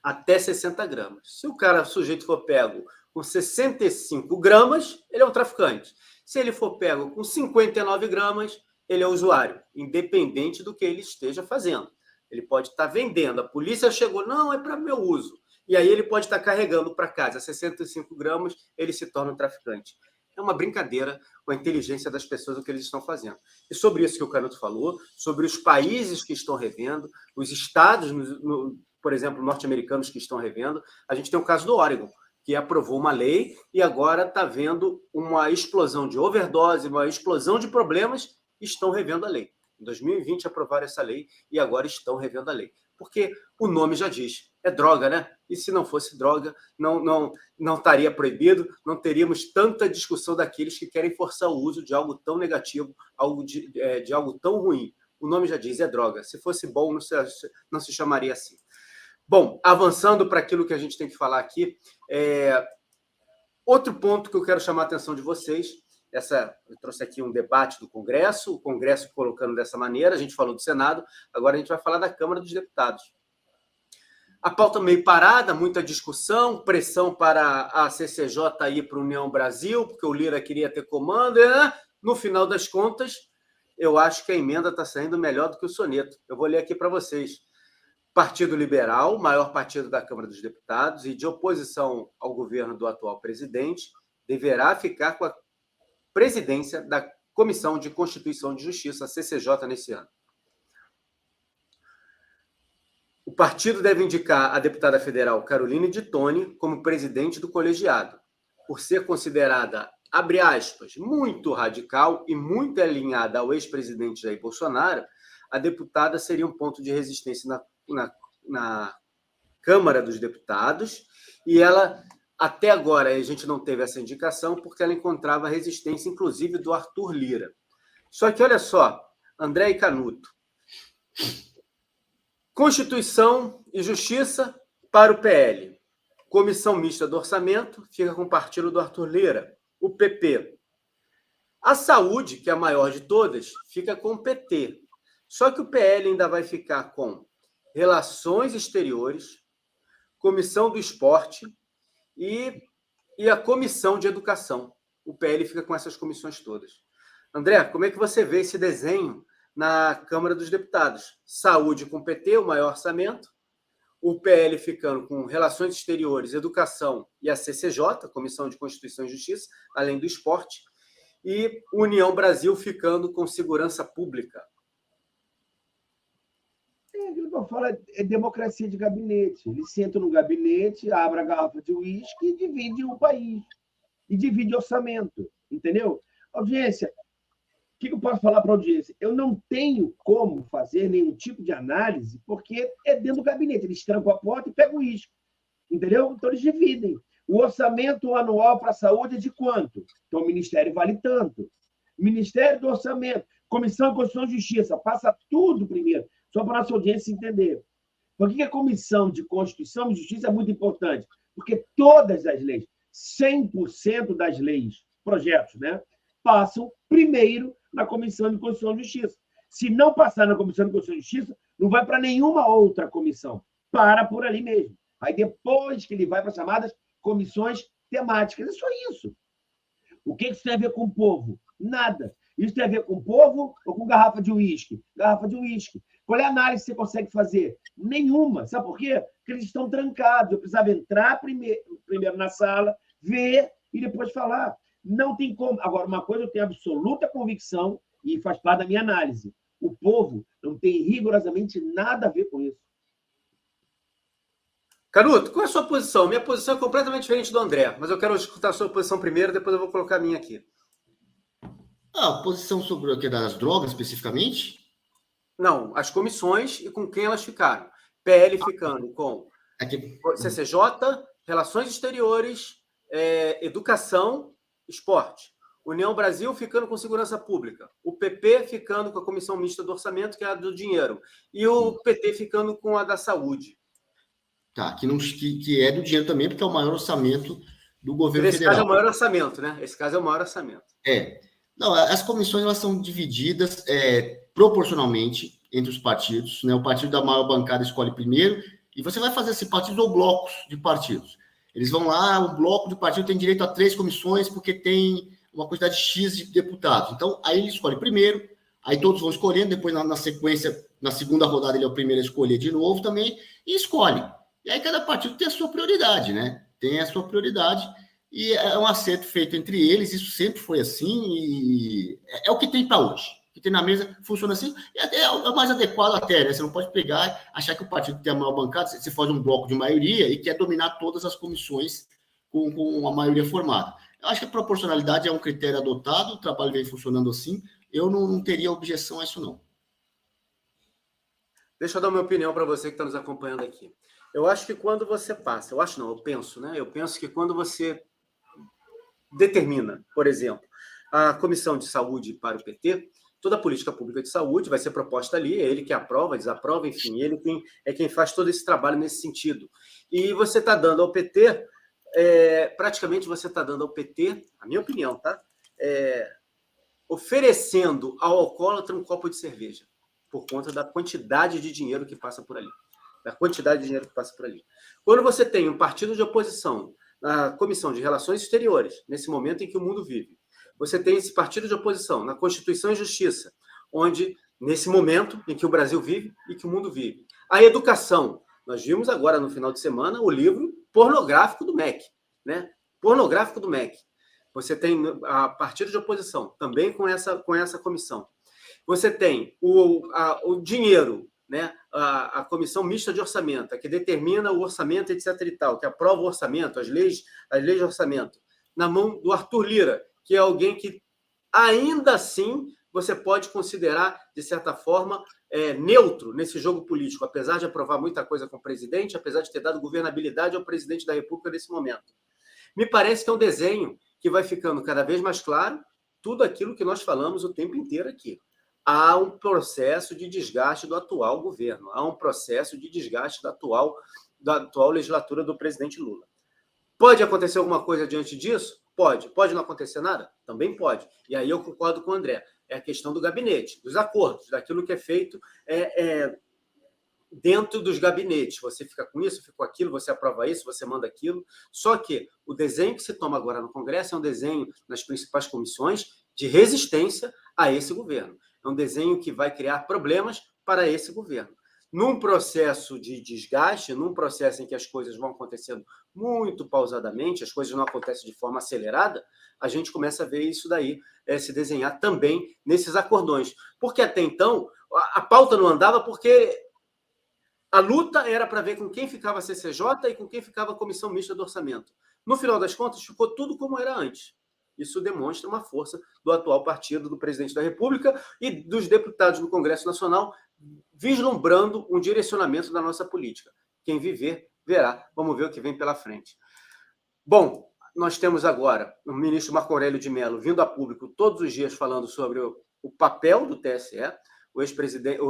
até 60 gramas. Se o sujeito for pego com 65 gramas, ele é um traficante. Se ele for pego com 59 gramas, ele é usuário, independente do que ele esteja fazendo. Ele pode estar vendendo, a polícia chegou, não, é para meu uso. E aí ele pode estar carregando para casa 65 gramas, ele se torna um traficante. É uma brincadeira com a inteligência das pessoas o que eles estão fazendo. E sobre isso que o Canuto falou, sobre os países que estão revendo, os estados, por exemplo, norte-americanos que estão revendo, a gente tem o caso do Oregon, que aprovou uma lei e agora está vendo uma explosão de overdose, uma explosão de problemas, e estão revendo a lei. Em 2020 aprovaram essa lei e agora estão revendo a lei. Porque o nome já diz, é droga, né? E se não fosse droga, não estaria proibido, não teríamos tanta discussão daqueles que querem forçar o uso de algo tão negativo, de algo tão ruim. O nome já diz, é droga. Se fosse bom, não se chamaria assim. Bom, avançando para aquilo que a gente tem que falar aqui, outro ponto que eu quero chamar a atenção de vocês, eu trouxe aqui um debate do Congresso, o Congresso colocando dessa maneira, a gente falou do Senado, agora a gente vai falar da Câmara dos Deputados. A pauta meio parada, muita discussão, pressão para a CCJ ir para a União Brasil, porque o Lira queria ter comando, e no final das contas, eu acho que a emenda está saindo melhor do que o soneto. Eu vou ler aqui para vocês. Partido Liberal, maior partido da Câmara dos Deputados e de oposição ao governo do atual presidente, deverá ficar com a presidência da Comissão de Constituição e Justiça, a CCJ, nesse ano. O partido deve indicar a deputada federal Caroline de Toni como presidente do colegiado, por ser considerada, abre aspas, muito radical e muito alinhada ao ex-presidente Jair Bolsonaro. A deputada seria um ponto de resistência na Câmara dos Deputados, e ela, até agora, a gente não teve essa indicação porque ela encontrava resistência, inclusive, do Arthur Lira. Só que, olha só, André e Canuto, Constituição e Justiça para o PL. Comissão Mista do Orçamento fica com o partido do Arthur Lira, o PP. A Saúde, que é a maior de todas, fica com o PT. Só que o PL ainda vai ficar com Relações Exteriores, Comissão do Esporte e a Comissão de Educação. O PL fica com essas comissões todas. André, como é que você vê esse desenho na Câmara dos Deputados? Saúde com o PT, o maior orçamento, o PL ficando com Relações Exteriores, Educação e a CCJ, Comissão de Constituição e Justiça, além do esporte, e União Brasil ficando com Segurança Pública. Aquilo que eu falo é democracia de gabinete. Eles sentam no gabinete, abrem a garrafa de uísque e dividem o país. E dividem orçamento. Entendeu? Audiência, o que eu posso falar para a audiência? Eu não tenho como fazer nenhum tipo de análise, porque é dentro do gabinete. Eles trancam a porta e pegam o uísque. Entendeu? Então, eles dividem. O orçamento anual para a saúde é de quanto? Então, o Ministério vale tanto. Ministério do Orçamento, Comissão de Constituição e Justiça, passa tudo primeiro. Só para a nossa audiência entender. Por que a Comissão de Constituição e Justiça é muito importante? Porque todas as leis, 100% das leis, projetos, né, passam primeiro na Comissão de Constituição e Justiça. Se não passar na Comissão de Constituição e Justiça, não vai para nenhuma outra comissão. Para por ali mesmo. Aí depois que ele vai para as chamadas comissões temáticas. É só isso. O que isso tem a ver com o povo? Nada. Isso tem a ver com o povo ou com garrafa de uísque? Garrafa de uísque. Qual é a análise que você consegue fazer? Nenhuma. Sabe por quê? Porque eles estão trancados. Eu precisava entrar primeiro na sala, ver e depois falar. Não tem como. Agora, uma coisa eu tenho absoluta convicção e faz parte da minha análise. O povo não tem rigorosamente nada a ver com isso. Canuto, qual é a sua posição? Minha posição é completamente diferente do André, mas eu quero escutar a sua posição primeiro, depois eu vou colocar a minha aqui. A posição sobre o que das drogas, especificamente? Não, as comissões e com quem elas ficaram. PL ficando com CCJ, Relações Exteriores, Educação, Esporte. União Brasil ficando com Segurança Pública. O PP ficando com a Comissão Mista do Orçamento, que é a do dinheiro. E o PT ficando com a da Saúde. Tá, que é do dinheiro também, porque é o maior orçamento do governo federal. Esse caso é o maior orçamento, né? Esse caso é o maior orçamento. Não, as comissões elas são divididas proporcionalmente entre os partidos, né? O partido da maior bancada escolhe primeiro E você vai fazer esses partidos ou blocos de partidos. Eles vão lá, o bloco de partido tem direito a 3 comissões, porque tem uma quantidade X de deputados. Então, aí ele escolhe primeiro, aí todos vão escolhendo, depois na sequência, na segunda rodada, ele é o primeiro a escolher de novo também, e escolhe. E aí cada partido tem a sua prioridade, né? Tem a sua prioridade, e é um acerto feito entre eles, isso sempre foi assim, e é o que tem para hoje. O que tem na mesa funciona assim, é o mais adequado até, né? Você não pode pegar, achar que o partido tem a maior bancada, você faz um bloco de maioria e quer dominar todas as comissões com a maioria formada. Eu acho que a proporcionalidade é um critério adotado, o trabalho vem funcionando assim, eu não teria objeção a isso, não. Deixa eu dar minha opinião para você que está nos acompanhando aqui. Eu acho que quando você passa, eu penso, né? Eu penso que quando você determina, por exemplo, a comissão de saúde para o PT, toda a política pública de saúde vai ser proposta ali, é ele que aprova, desaprova, enfim, ele é quem faz todo esse trabalho nesse sentido. E você está dando ao PT, praticamente você está dando ao PT, a minha opinião, tá? Oferecendo ao alcoólatra um copo de cerveja, por conta da quantidade de dinheiro que passa por ali. Quando você tem um partido de oposição na Comissão de Relações Exteriores, nesse momento em que o mundo vive, você tem esse partido de oposição na Constituição e Justiça, onde, nesse momento em que o Brasil vive e que o mundo vive. A educação. Nós vimos agora, no final de semana, o livro pornográfico do MEC, né? Pornográfico do MEC. Você tem a partido de oposição, também com essa comissão. Você tem o dinheiro, né? A comissão mista de orçamento, que determina o orçamento, etc. e tal, que aprova o orçamento, as leis de orçamento, na mão do Arthur Lira, que é alguém que, ainda assim, você pode considerar, de certa forma, neutro nesse jogo político, apesar de aprovar muita coisa com o presidente, apesar de ter dado governabilidade ao presidente da República nesse momento. Me parece que é um desenho que vai ficando cada vez mais claro tudo aquilo que nós falamos o tempo inteiro aqui. Há um processo de desgaste do atual governo, há um processo de desgaste da atual legislatura do presidente Lula. Pode acontecer alguma coisa diante disso? Pode. Pode não acontecer nada? Também pode. E aí eu concordo com o André. É a questão do gabinete, dos acordos, daquilo que é feito dentro dos gabinetes. Você fica com isso, fica com aquilo, você aprova isso, você manda aquilo. Só que o desenho que se toma agora no Congresso é um desenho nas principais comissões de resistência a esse governo. É um desenho que vai criar problemas para esse governo. Num processo de desgaste, num processo em que as coisas vão acontecendo muito pausadamente, as coisas não acontecem de forma acelerada, a gente começa a ver isso daí se desenhar também nesses acordões. Porque até então, a pauta não andava porque a luta era para ver com quem ficava a CCJ e com quem ficava a Comissão Mista do Orçamento. No final das contas, ficou tudo como era antes. Isso demonstra uma força do atual partido do presidente da República e dos deputados do Congresso Nacional vislumbrando um direcionamento da nossa política. Quem viver, verá. Vamos ver o que vem pela frente. Bom, nós temos agora o ministro Marco Aurélio de Mello vindo a público todos os dias falando sobre o papel do TSE. O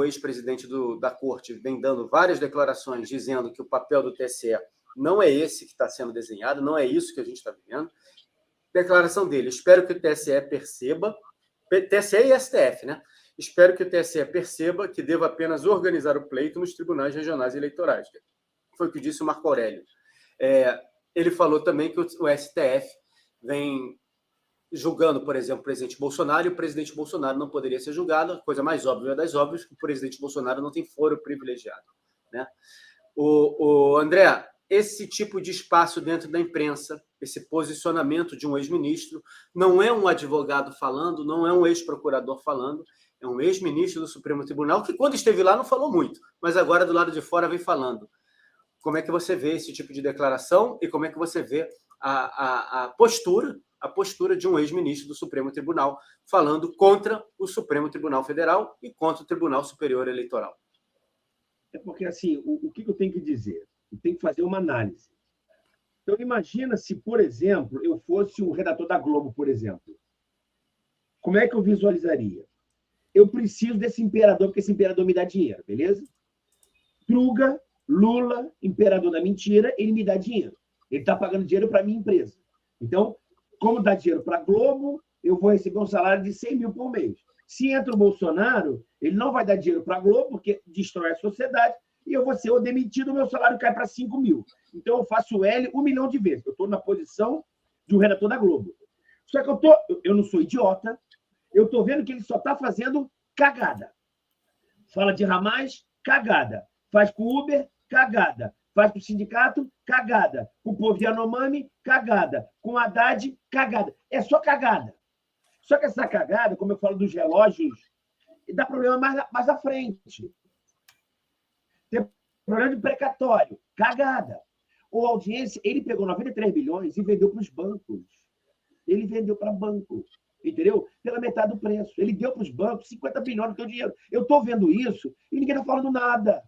ex-presidente da Corte vem dando várias declarações dizendo que o papel do TSE não é esse que está sendo desenhado, não é isso que a gente está vivendo. Declaração dele, espero que o TSE perceba, TSE e STF, né? Espero que o TSE perceba que deva apenas organizar o pleito nos tribunais regionais eleitorais. Foi o que disse o Marco Aurélio. Ele falou também que o STF vem julgando, por exemplo, o presidente Bolsonaro, e o presidente Bolsonaro não poderia ser julgado, a coisa mais óbvia das óbvias, que o presidente Bolsonaro não tem foro privilegiado, né? André, esse tipo de espaço dentro da imprensa, esse posicionamento de um ex-ministro, não é um advogado falando, não é um ex-procurador falando, é um ex-ministro do Supremo Tribunal, que quando esteve lá não falou muito, mas agora do lado de fora vem falando. Como é que você vê esse tipo de declaração e como é que você vê a postura de um ex-ministro do Supremo Tribunal falando contra o Supremo Tribunal Federal e contra o Tribunal Superior Eleitoral? É porque, assim, o que eu tenho que dizer? Eu tenho que fazer uma análise. Então, imagina se, por exemplo, eu fosse um redator da Globo, por exemplo. Como é que eu visualizaria? Eu preciso desse imperador, porque esse imperador me dá dinheiro, beleza? Truga, Lula, imperador da mentira, ele me dá dinheiro. Ele está pagando dinheiro para a minha empresa. Então, como dá dinheiro para a Globo, eu vou receber um salário de 100 mil por mês. Se entra o Bolsonaro, ele não vai dar dinheiro para a Globo, porque destrói a sociedade, e eu vou ser ou demitido, o meu salário cai para 5 mil. Então, eu faço L 1 milhão de vezes. Eu estou na posição de um redator da Globo. Só que eu não sou idiota, eu estou vendo que ele só está fazendo cagada. Fala de ramais, cagada. Faz com o Uber, cagada. Faz com o sindicato, cagada. Com o povo de Yanomami, cagada. Com o Haddad, cagada. É só cagada. Só que essa cagada, como eu falo dos relógios, dá problema mais à frente. Tem problema de precatório, cagada. O Audiência, ele pegou 93 bilhões e vendeu para os bancos. Ele vendeu para banco, entendeu? Pela metade do preço. Ele deu para os bancos 50 bilhões do teu dinheiro. Eu estou vendo isso e ninguém está falando nada.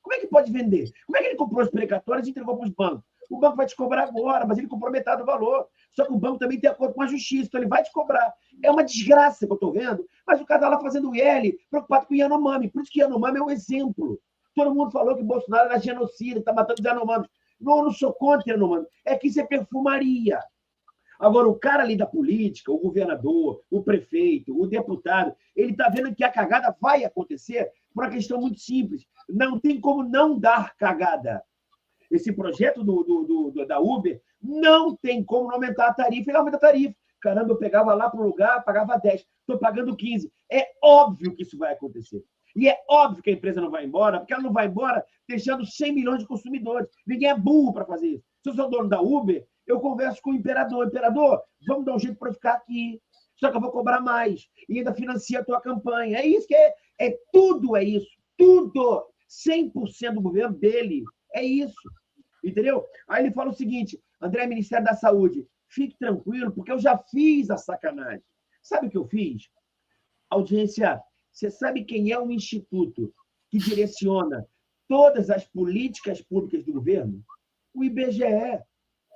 Como é que pode vender? Como é que ele comprou os precatórios e entregou para os bancos? O banco vai te cobrar agora, mas ele comprou metade do valor. Só que o banco também tem acordo com a justiça, então ele vai te cobrar. É uma desgraça que eu estou vendo, mas o cara está lá fazendo o IL, preocupado com o Yanomami. Por isso que Yanomami é um exemplo. Todo mundo falou que Bolsonaro era genocida, está matando os Yanomami. Não, eu não sou contra Yanomami. É que isso é perfumaria. Agora, o cara ali da política, o governador, o prefeito, o deputado, ele está vendo que a cagada vai acontecer por uma questão muito simples. Não tem como não dar cagada. Esse projeto da Uber não tem como não aumentar a tarifa. Ele aumenta a tarifa. Caramba, eu pegava lá para o lugar, pagava 10. Estou pagando 15. É óbvio que isso vai acontecer. E é óbvio que a empresa não vai embora, porque ela não vai embora deixando 100 milhões de consumidores. Ninguém é burro para fazer isso. Se eu sou dono da Uber, eu converso com o imperador. Imperador, vamos dar um jeito para eu ficar aqui. Só que eu vou cobrar mais. E ainda financia a tua campanha. É isso que é. Tudo é isso. Tudo. 100% do governo dele. É isso. Entendeu? Aí ele fala o seguinte, André, Ministério da Saúde, fique tranquilo, porque eu já fiz a sacanagem. Sabe o que eu fiz? Audiência, você sabe quem é o instituto que direciona todas as políticas públicas do governo? O IBGE.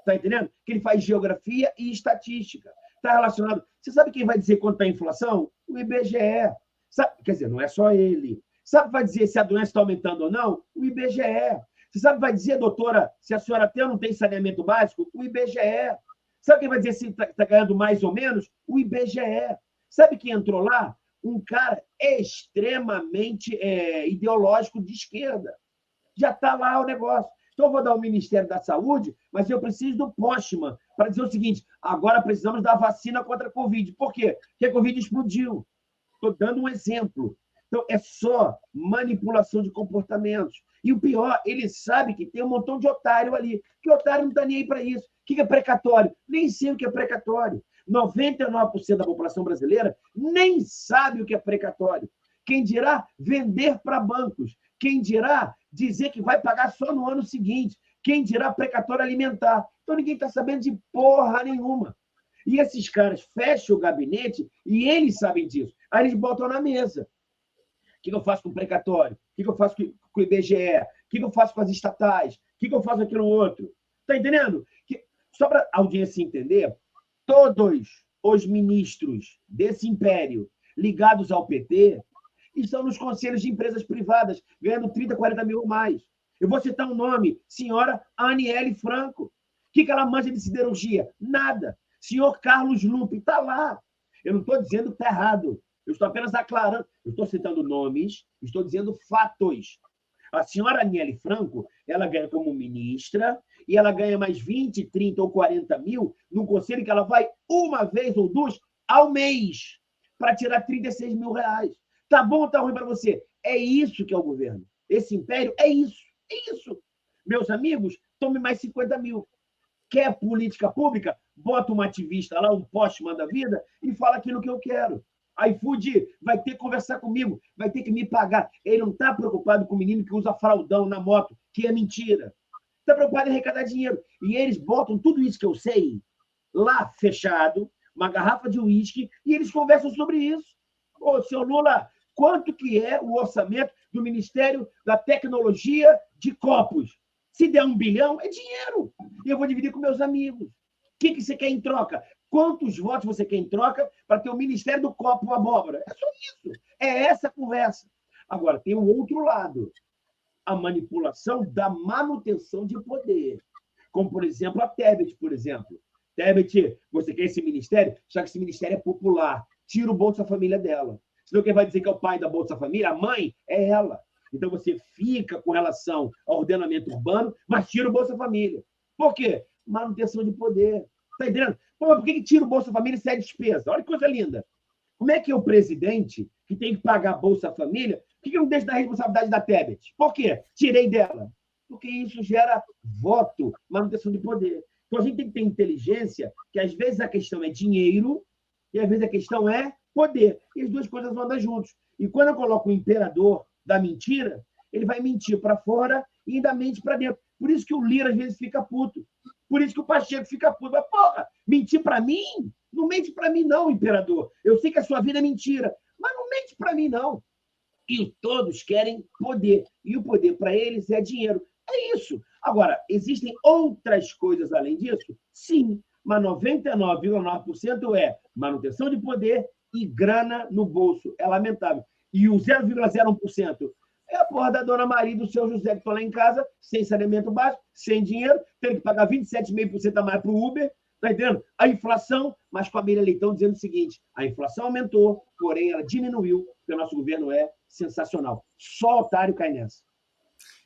Está entendendo? Que ele faz geografia e estatística. Está relacionado. Você sabe quem vai dizer quanto está a inflação? O IBGE. Sabe? Quer dizer, não é só ele. Sabe vai dizer se a doença está aumentando ou não? O IBGE. Você sabe vai dizer, doutora, se a senhora tem ou não tem saneamento básico? O IBGE. Sabe quem vai dizer se está ganhando mais ou menos? O IBGE. Sabe quem entrou lá? Um cara extremamente ideológico de esquerda. Já está lá o negócio. Então, eu vou dar ao Ministério da Saúde, mas eu preciso do Postman para dizer o seguinte, agora precisamos da vacina contra a Covid. Por quê? Porque a Covid explodiu. Estou dando um exemplo. Então, é só manipulação de comportamentos. E o pior, ele sabe que tem um montão de otário ali, que o otário não está nem aí para isso. O que é precatório? Nem sei o que é precatório. 99% da população brasileira nem sabe o que é precatório. Quem dirá vender para bancos? Quem dirá dizer que vai pagar só no ano seguinte? Quem dirá precatório alimentar? Então ninguém está sabendo de porra nenhuma. E esses caras fecham o gabinete e eles sabem disso. Aí eles botam na mesa. O que eu faço com o precatório? O que eu faço com o IBGE? O que eu faço com as estatais? O que eu faço aquilo outro? Está entendendo? Só para a audiência entender, todos os ministros desse império ligados ao PT estão nos conselhos de empresas privadas, ganhando 30, 40 mil ou mais. Eu vou citar um nome, senhora Aniele Franco. O que ela manja de siderurgia? Nada. Senhor Carlos Lupe, está lá. Eu não estou dizendo que está errado. Eu estou apenas aclarando. Eu estou citando nomes, estou dizendo fatos. A senhora Aniele Franco, ela ganha como ministra e ela ganha mais 20, 30 ou 40 mil num conselho que ela vai uma vez ou duas ao mês para tirar 36 mil reais. Tá bom ou tá ruim para você? É isso que é o governo. Esse império é isso. É isso. Meus amigos, tome mais 50 mil. Quer política pública? Bota um ativista lá, um Postman da vida, e fala aquilo que eu quero. iFood vai ter que conversar comigo, vai ter que me pagar. Ele não está preocupado com o menino que usa fraldão na moto, que é mentira. Está preocupado em arrecadar dinheiro. E eles botam tudo isso que eu sei lá fechado, uma garrafa de uísque, e eles conversam sobre isso. Ô, seu Lula, quanto que é o orçamento do Ministério da Tecnologia de Copos? Se der 1 bilhão, é dinheiro. E eu vou dividir com meus amigos. O que você quer em troca? Quantos votos você quer em troca para ter o Ministério do Copo Abóbora? É só isso. É essa a conversa. Agora, tem o outro lado. A manipulação da manutenção de poder. Como, por exemplo, a Tebet, por exemplo. Tebet, você quer esse ministério? Já que esse ministério é popular. Tira o Bolsa Família dela. Senão quem vai dizer que é o pai da Bolsa Família? A mãe é ela. Então, você fica com relação ao ordenamento urbano, mas tira o Bolsa Família. Por quê? Manutenção de poder. Está entendendo? Pô, por que tira o Bolsa Família se é despesa? Olha que coisa linda. Como é que é o presidente, que tem que pagar a Bolsa Família, por que não deixa da responsabilidade da Tebet? Por quê? Tirei dela. Porque isso gera voto, manutenção de poder. Então, a gente tem que ter inteligência, que às vezes a questão é dinheiro e às vezes a questão é poder. E as duas coisas vão andar juntos. E quando eu coloco o imperador da mentira, ele vai mentir para fora e ainda mente para dentro. Por isso que o Lira às vezes fica puto. Por isso que o Pacheco fica puto. Mas, porra, mentir para mim? Não mente para mim, não, imperador. Eu sei que a sua vida é mentira, mas não mente para mim, não. E todos querem poder. E o poder para eles é dinheiro. É isso. Agora, existem outras coisas além disso? Sim, mas 99,9% é manutenção de poder e grana no bolso. É lamentável. E o 0,01% é a porra da dona Maria e do seu José, que estão lá em casa, sem saneamento básico, sem dinheiro, tendo que pagar 27,5% a mais para o Uber. Está entendendo? A inflação, mas com a Miriam Leitão dizendo o seguinte: a inflação aumentou, porém ela diminuiu, porque o nosso governo é sensacional. Só otário cai nessa.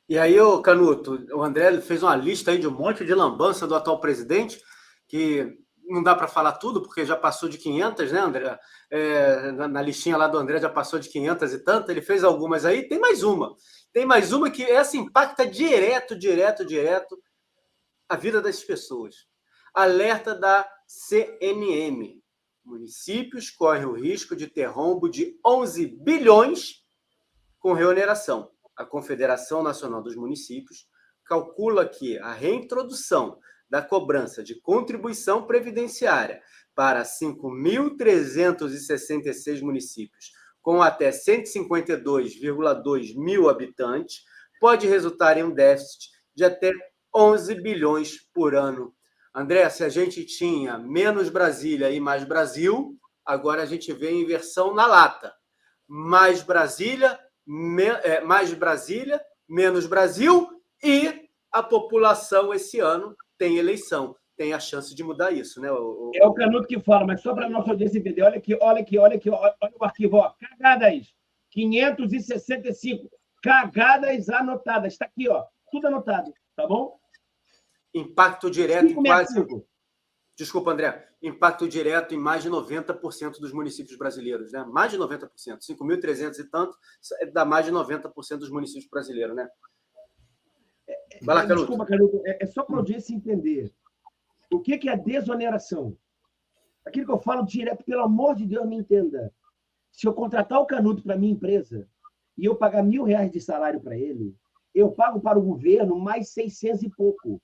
E aí, Canuto, o André fez uma lista aí de um monte de lambança do atual presidente, que não dá para falar tudo, porque já passou de 500, né, André? Na listinha lá do André já passou de 500 e tanto, ele fez algumas aí, tem mais uma. Tem mais uma que essa impacta direto a vida das pessoas. Alerta da CNM. Municípios correm o risco de ter rombo de 11 bilhões com reoneração. A Confederação Nacional dos Municípios calcula que a reintrodução da cobrança de contribuição previdenciária para 5.366 municípios com até 152,2 mil habitantes pode resultar em um déficit de até 11 bilhões por ano. André, se a gente tinha menos Brasília e mais Brasil, agora a gente vê a inversão na lata. Mais Brasília, menos Brasil, e a população esse ano tem eleição. Tem a chance de mudar isso, né? É o Canuto que fala, mas só para a nossa audiência entender. Olha aqui, olha o arquivo. Ó. Cagadas. 565. Cagadas anotadas. Está aqui, ó. Tudo anotado. Tá bom? Impacto direto em quase... Desculpa, André. Impacto direto em mais de 90% dos municípios brasileiros, né? Mais de 90%. 5.300 e tanto, dá mais de 90% dos municípios brasileiros, né? Vai lá, Canuto. Desculpa, Canuto. É só para a audiência entender. O que é a desoneração? Aquilo que eu falo direto, pelo amor de Deus, me entenda. Se eu contratar o Canuto para a minha empresa e eu pagar R$1.000 de salário para ele, eu pago para o governo mais 600 e pouco.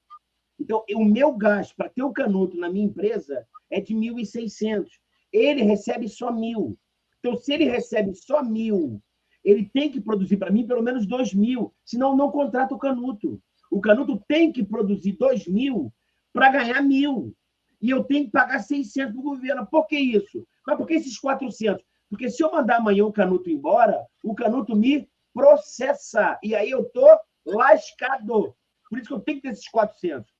Então, o meu gasto para ter o Canuto na minha empresa é de 1.600. Ele recebe só 1.000. Então, se ele recebe só 1.000, ele tem que produzir para mim pelo menos 2.000, senão não contrata o Canuto. O Canuto tem que produzir 2.000 para ganhar 1.000. E eu tenho que pagar 600 para o governo. Por que isso? Mas por que esses 400? Porque se eu mandar amanhã o Canuto embora, o Canuto me processa. E aí eu estou lascado. Por isso que eu tenho que ter esses 400.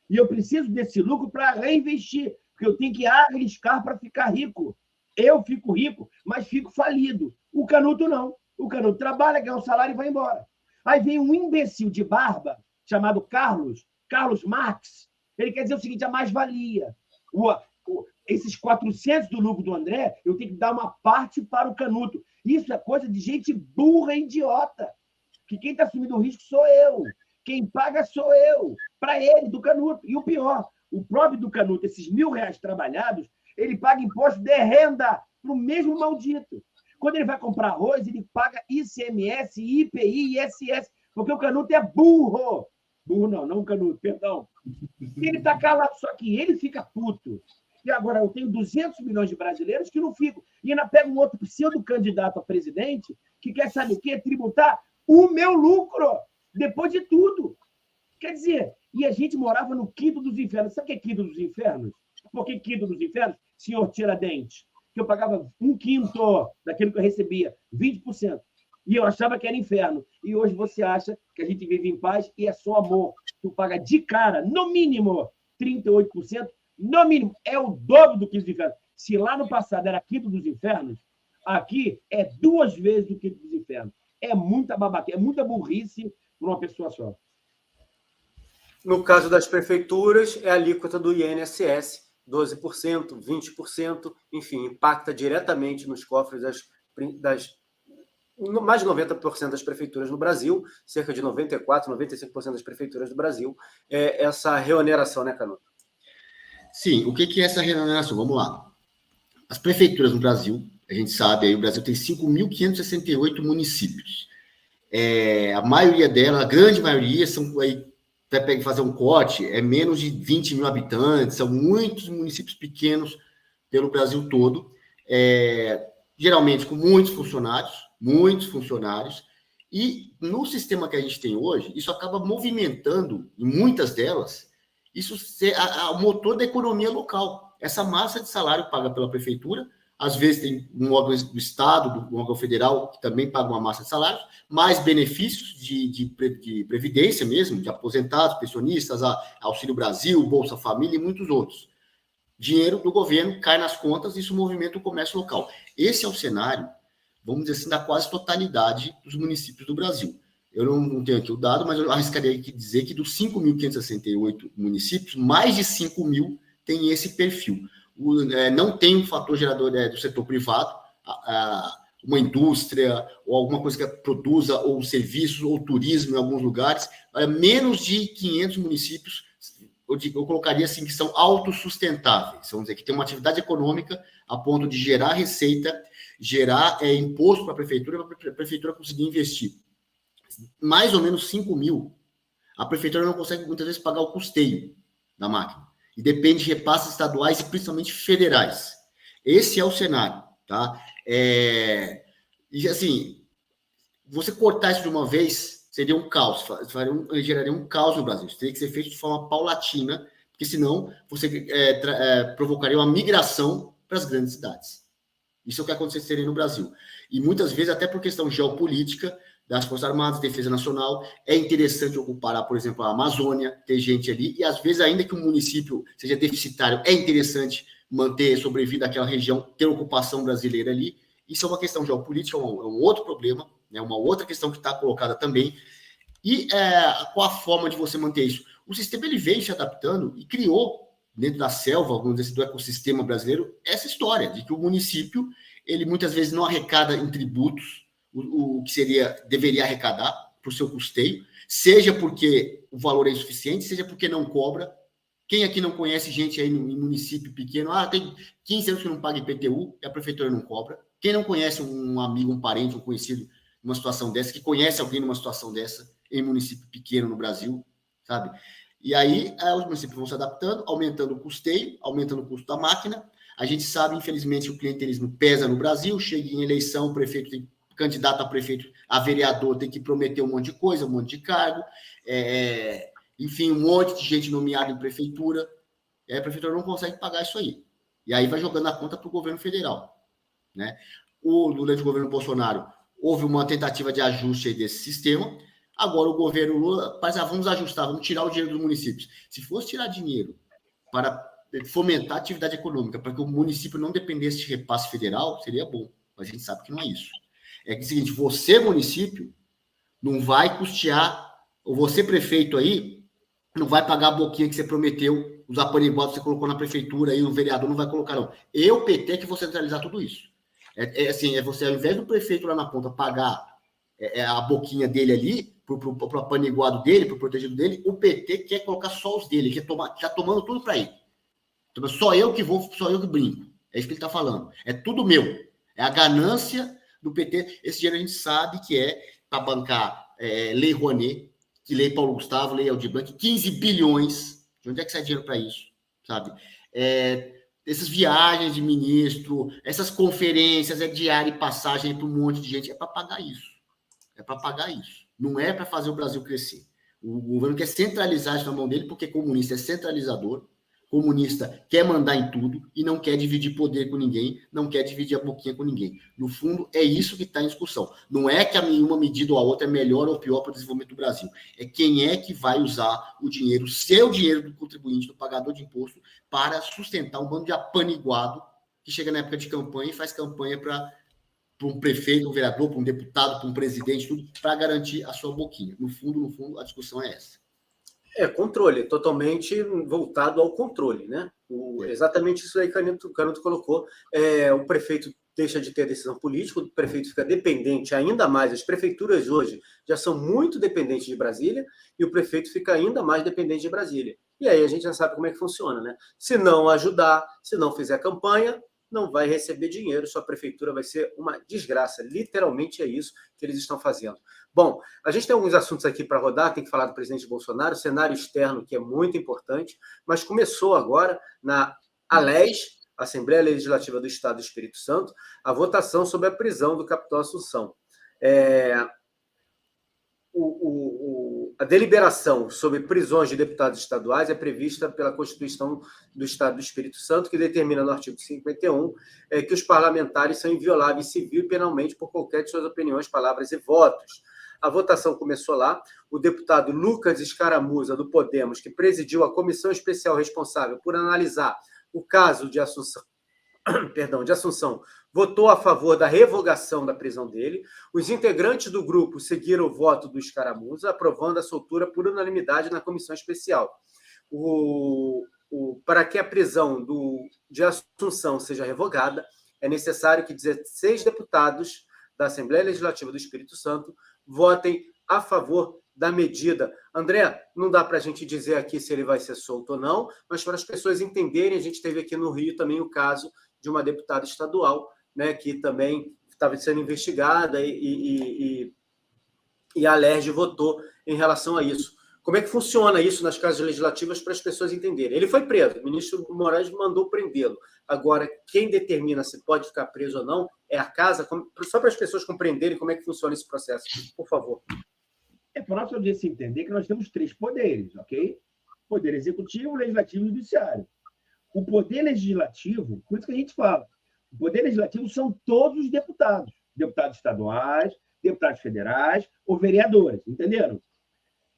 E eu preciso desse lucro para reinvestir, porque eu tenho que arriscar para ficar rico. Eu fico rico, mas fico falido. O Canuto não. O Canuto trabalha, ganha um salário e vai embora. Aí vem um imbecil de barba, chamado Carlos Marx. Ele quer dizer o seguinte: a mais-valia. Esses 400 do lucro do André, eu tenho que dar uma parte para o Canuto. Isso é coisa de gente burra e idiota. Que quem está assumindo o risco sou eu. Quem paga sou eu, para ele, do Canuto. E o pior, o próprio do Canuto, esses R$1.000 trabalhados, ele paga imposto de renda para o mesmo maldito. Quando ele vai comprar arroz, ele paga ICMS, IPI, ISS, porque o Canuto é burro. Burro não o Canuto, perdão. Ele está calado, só que ele fica puto. E agora eu tenho 200 milhões de brasileiros que não ficam. E ainda pega um outro pseudo-candidato a presidente que quer, sabe o quê? Tributar o meu lucro. Depois de tudo. Quer dizer, e a gente morava no quinto dos infernos. Sabe o que é quinto dos infernos? Por que quinto dos infernos? Senhor Tiradentes. Que eu pagava 1/5 daquilo que eu recebia, 20%. E eu achava que era inferno. E hoje você acha que a gente vive em paz e é só amor. Tu paga de cara, no mínimo, 38%. No mínimo, é o dobro do quinto dos infernos. Se lá no passado era quinto dos infernos, aqui é 2 vezes do quinto dos infernos. é muita babaca, é muita burrice para uma pessoa só. No caso das prefeituras, é a alíquota do INSS, 12%, 20%, enfim, impacta diretamente nos cofres das mais de 90% das prefeituras no Brasil, cerca de 94%, 95% das prefeituras do Brasil, essa reoneração, né, Canuto? Sim, o que é essa reoneração? Vamos lá. As prefeituras no Brasil, a gente sabe, aí o Brasil tem 5.568 municípios. A maioria delas, a grande maioria, são aí, vai fazer um corte, é menos de 20 mil habitantes, são muitos municípios pequenos pelo Brasil todo, geralmente com muitos funcionários, e no sistema que a gente tem hoje, isso acaba movimentando, em muitas delas, isso o motor da economia local. Essa massa de salário paga pela prefeitura, às vezes tem um órgão do Estado, um órgão federal, que também paga uma massa de salários, mais benefícios de previdência mesmo, de aposentados, pensionistas, Auxílio Brasil, Bolsa Família e muitos outros. Dinheiro do governo cai nas contas e isso movimenta o comércio local. Esse é o cenário, vamos dizer assim, da quase totalidade dos municípios do Brasil. Eu não tenho aqui o dado, mas eu arriscaria aqui dizer que dos 5.568 municípios, mais de 5 mil têm esse perfil. Não tem um fator gerador do setor privado, uma indústria ou alguma coisa que produza, ou serviços, ou turismo em alguns lugares. Menos de 500 municípios, eu colocaria assim, que são autossustentáveis, vamos dizer, que tem uma atividade econômica a ponto de gerar receita, gerar imposto para a prefeitura conseguir investir. Mais ou menos 5 mil, a prefeitura não consegue muitas vezes pagar o custeio da máquina. E depende de repasses estaduais e principalmente federais. Esse é o cenário, tá? E assim, você cortar isso de uma vez seria um caos, geraria um caos no Brasil. Isso teria que ser feito de forma paulatina, porque senão você provocaria uma migração para as grandes cidades. Isso é o que aconteceria no Brasil. E muitas vezes, até por questão geopolítica, das Forças Armadas, Defesa Nacional, é interessante ocupar, por exemplo, a Amazônia, ter gente ali, e às vezes, ainda que o município seja deficitário, é interessante manter, sobreviver daquela região, ter ocupação brasileira ali. Isso é uma questão geopolítica, é um outro problema, né, uma outra questão que está colocada também. E qual a forma de você manter isso? O sistema ele veio se adaptando e criou, dentro da selva, vamos dizer assim, do ecossistema brasileiro, essa história de que o município, ele muitas vezes não arrecada em tributos o que deveria arrecadar para o seu custeio, seja porque o valor é insuficiente, seja porque não cobra. Quem aqui não conhece gente aí em município pequeno, tem 15 anos que não paga IPTU e a prefeitura não cobra. Quem não conhece um amigo, um parente, um conhecido numa situação dessa, que conhece alguém numa situação dessa em município pequeno no Brasil, sabe? E aí os municípios vão se adaptando, aumentando o custeio, aumentando o custo da máquina. A gente sabe, infelizmente, que o clientelismo pesa no Brasil, chega em eleição, o prefeito tem candidato a prefeito, a vereador, tem que prometer um monte de coisa, um monte de cargo, enfim, um monte de gente nomeada em prefeitura, e a prefeitura não consegue pagar isso aí. E aí vai jogando a conta para o governo federal, né? Durante o governo Bolsonaro, houve uma tentativa de ajuste aí desse sistema, agora o governo Lula faz, vamos ajustar, vamos tirar o dinheiro dos municípios. Se fosse tirar dinheiro para fomentar a atividade econômica, para que o município não dependesse de repasse federal, seria bom, mas a gente sabe que não é isso. É que é o seguinte, você, município, não vai custear, ou você, prefeito aí, não vai pagar a boquinha que você prometeu, os apaniguados que você colocou na prefeitura, aí o vereador não vai colocar, não. Eu, PT, que vou centralizar tudo isso. Assim, você, ao invés do prefeito lá na ponta pagar a boquinha dele ali, pro apaniguado dele, pro protegido dele, o PT quer colocar só os dele, tá tomando tudo para ele. Então, só eu que brinco. É isso que ele está falando. É tudo meu. É a ganância do PT. Esse dinheiro a gente sabe que é para bancar Lei Rouanet, que Lei Paulo Gustavo, Lei Aldir Blanc, 15 bilhões. De onde é que sai dinheiro para isso? Sabe? Essas viagens de ministro, essas conferências, diária e passagem para um monte de gente, é para pagar isso. É para pagar isso. Não é para fazer o Brasil crescer. O governo quer centralizar isso na mão dele, porque comunista é centralizador, comunista quer mandar em tudo e não quer dividir poder com ninguém, não quer dividir a boquinha com ninguém. No fundo, é isso que está em discussão. Não é que uma medida ou a outra é melhor ou pior para o desenvolvimento do Brasil. É quem é que vai usar o dinheiro, seu dinheiro do contribuinte, do pagador de imposto, para sustentar um bando de apaniguado que chega na época de campanha e faz campanha para um prefeito, um vereador, para um deputado, para um presidente, tudo para garantir a sua boquinha. No fundo, a discussão é essa. É controle, totalmente voltado ao controle, né? Exatamente isso aí que o Canuto colocou. O prefeito deixa de ter decisão política, o prefeito fica dependente ainda mais. As prefeituras hoje já são muito dependentes de Brasília e o prefeito fica ainda mais dependente de Brasília. E aí a gente já sabe como é que funciona, né? Se não ajudar, se não fizer campanha, não vai receber dinheiro, sua prefeitura vai ser uma desgraça. Literalmente é isso que eles estão fazendo. Bom, a gente tem alguns assuntos aqui para rodar, tem que falar do presidente Bolsonaro, cenário externo, que é muito importante, mas começou agora na ALES, Assembleia Legislativa do Estado do Espírito Santo, a votação sobre a prisão do capitão Assunção. A deliberação sobre prisões de deputados estaduais é prevista pela Constituição do Estado do Espírito Santo, que determina no artigo 51 que os parlamentares são invioláveis civil e penalmente por qualquer de suas opiniões, palavras e votos. A votação começou lá. O deputado Lucas Escaramuza, do Podemos, que presidiu a comissão especial responsável por analisar o caso de Assunção, votou a favor da revogação da prisão dele. Os integrantes do grupo seguiram o voto do Escaramuza, aprovando a soltura por unanimidade na comissão especial. Para que a prisão de Assunção seja revogada, é necessário que 16 deputados da Assembleia Legislativa do Espírito Santo votem a favor da medida. André, não dá para a gente dizer aqui se ele vai ser solto ou não, mas para as pessoas entenderem, a gente teve aqui no Rio também o caso de uma deputada estadual, né, que também estava sendo investigada e a LERJ votou em relação a isso. Como é que funciona isso nas casas legislativas para as pessoas entenderem? Ele foi preso, o ministro Moraes mandou prendê-lo. Agora, quem determina se pode ficar preso ou não é a casa, só para as pessoas compreenderem como é que funciona esse processo, por favor. Para a nossa audiência entender que nós temos 3 poderes, ok? Poder executivo, legislativo e judiciário. O poder legislativo, por isso que a gente fala, o poder legislativo são todos os deputados, deputados estaduais, deputados federais ou vereadores, entenderam?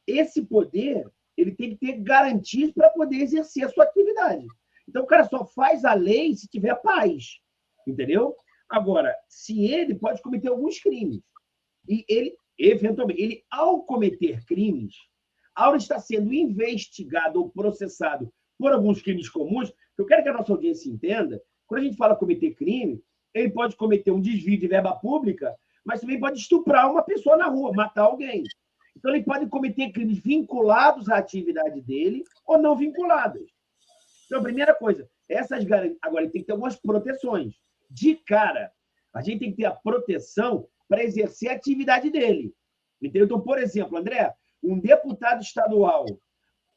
Esse poder, ele tem que ter garantias para poder exercer a sua atividade. Então, o cara só faz a lei se tiver paz, entendeu? Agora, se ele pode cometer alguns crimes, e ele, eventualmente, ao cometer crimes, ao estar sendo investigado ou processado por alguns crimes comuns, eu quero que a nossa audiência entenda, quando a gente fala cometer crime, ele pode cometer um desvio de verba pública, mas também pode estuprar uma pessoa na rua, matar alguém. Então, ele pode cometer crimes vinculados à atividade dele ou não vinculados. Então, a primeira coisa, agora, ele tem que ter algumas proteções. De cara, a gente tem que ter a proteção para exercer a atividade dele. Entendeu? Então, por exemplo, André, um deputado estadual,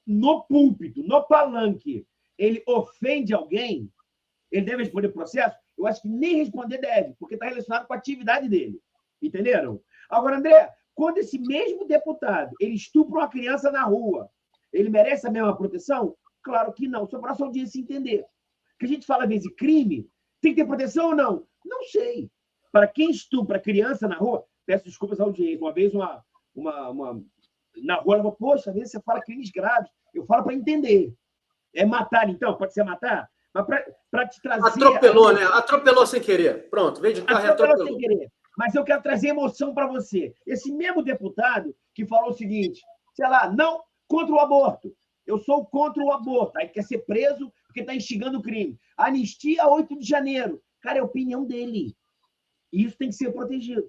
no púlpito, no palanque, ele ofende alguém, ele deve responder processo? Eu acho que nem responder deve, porque está relacionado com a atividade dele. Entenderam? Agora, André, quando esse mesmo deputado ele estupra uma criança na rua, ele merece a mesma proteção? Claro que não. Só para a nossa audiência entender. Que a gente fala, às vezes, crime, tem que ter proteção ou não? Não sei. Para quem estupra criança na rua, peço desculpas à audiência. Uma vez, na rua, ela falou, poxa, às vezes você fala crimes graves. Eu falo para entender. É matar, então? Pode ser matar? Mas para te trazer... Atropelou, né? Atropelou sem querer. Pronto, veio de carro e atropelou. Sem querer. Mas eu quero trazer emoção para você. Esse mesmo deputado que falou o seguinte, sei lá, não contra o aborto. Eu sou contra o aborto. Aí quer ser preso porque está instigando o crime. Anistia 8 de janeiro. Cara, é a opinião dele. E isso tem que ser protegido.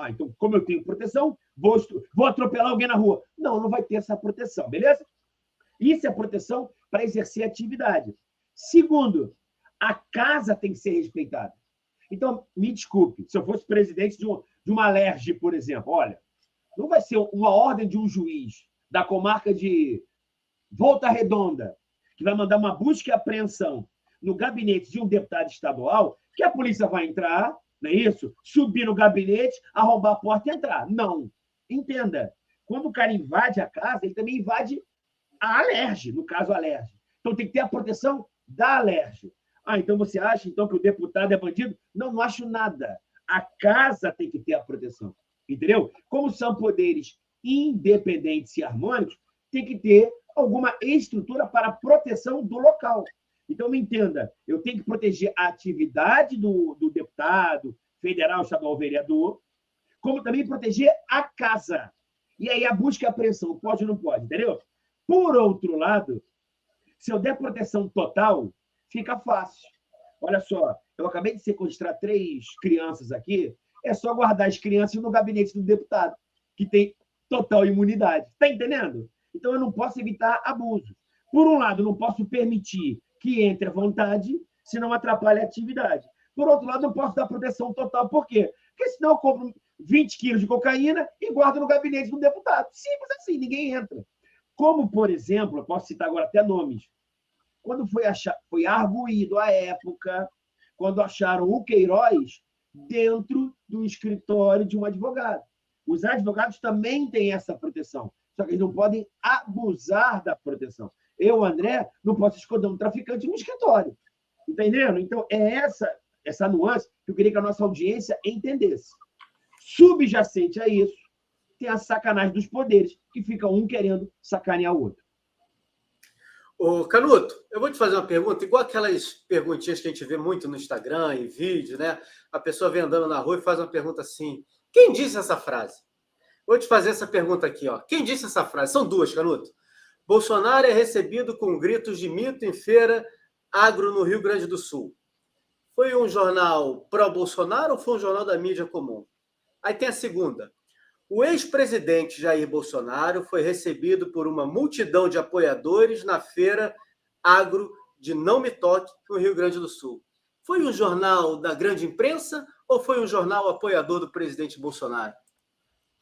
Então, como eu tenho proteção, vou atropelar alguém na rua. Não vai ter essa proteção, beleza? Isso é proteção para exercer atividade. Segundo, a casa tem que ser respeitada. Então, me desculpe, se eu fosse presidente de uma LERJ, por exemplo, olha, não vai ser uma ordem de um juiz da comarca de Volta Redonda, que vai mandar uma busca e apreensão no gabinete de um deputado estadual, que a polícia vai entrar, não é isso? Subir no gabinete, arrombar a porta e entrar. Não. Entenda, quando o cara invade a casa, ele também invade a LERJ, no caso a LERJ. Então, tem que ter a proteção da LERJ. Então você acha então que o deputado é bandido? Não acho nada. A casa tem que ter a proteção. Entendeu? Como são poderes independentes e harmônicos, tem que ter alguma estrutura para a proteção do local. Então, me entenda, eu tenho que proteger a atividade do deputado, federal, estadual, vereador, como também proteger a casa. E aí a busca e a apreensão, pode ou não pode, entendeu? Por outro lado, se eu der proteção total, fica fácil. Olha só, eu acabei de sequestrar 3 crianças aqui, é só guardar as crianças no gabinete do deputado, que tem total imunidade. Está entendendo? Então, eu não posso evitar abuso. Por um lado, não posso permitir que entre à vontade, senão atrapalha a atividade. Por outro lado, não posso dar proteção total. Por quê? Porque senão eu compro 20 quilos de cocaína e guardo no gabinete do deputado. Simples assim, ninguém entra. Como, por exemplo, eu posso citar agora até nomes. Quando foi arguído à época, quando acharam o Queiroz dentro do escritório de um advogado. Os advogados também têm essa proteção, só que eles não podem abusar da proteção. Eu, André, não posso esconder um traficante no escritório. Entendendo? Então, é essa nuance que eu queria que a nossa audiência entendesse. Subjacente a isso, tem a sacanagem dos poderes, que fica um querendo sacanear o outro. Ô, Canuto, eu vou te fazer uma pergunta, igual aquelas perguntinhas que a gente vê muito no Instagram, em vídeo, né? A pessoa vem andando na rua e faz uma pergunta assim: quem disse essa frase? Vou te fazer essa pergunta aqui, ó. Quem disse essa frase? São 2, Canuto. Bolsonaro é recebido com gritos de mito em feira agro no Rio Grande do Sul. Foi um jornal pró-Bolsonaro ou foi um jornal da mídia comum? Aí tem a segunda. O ex-presidente Jair Bolsonaro foi recebido por uma multidão de apoiadores na feira agro de Não Me Toque, no Rio Grande do Sul. Foi um jornal da grande imprensa ou foi um jornal apoiador do presidente Bolsonaro?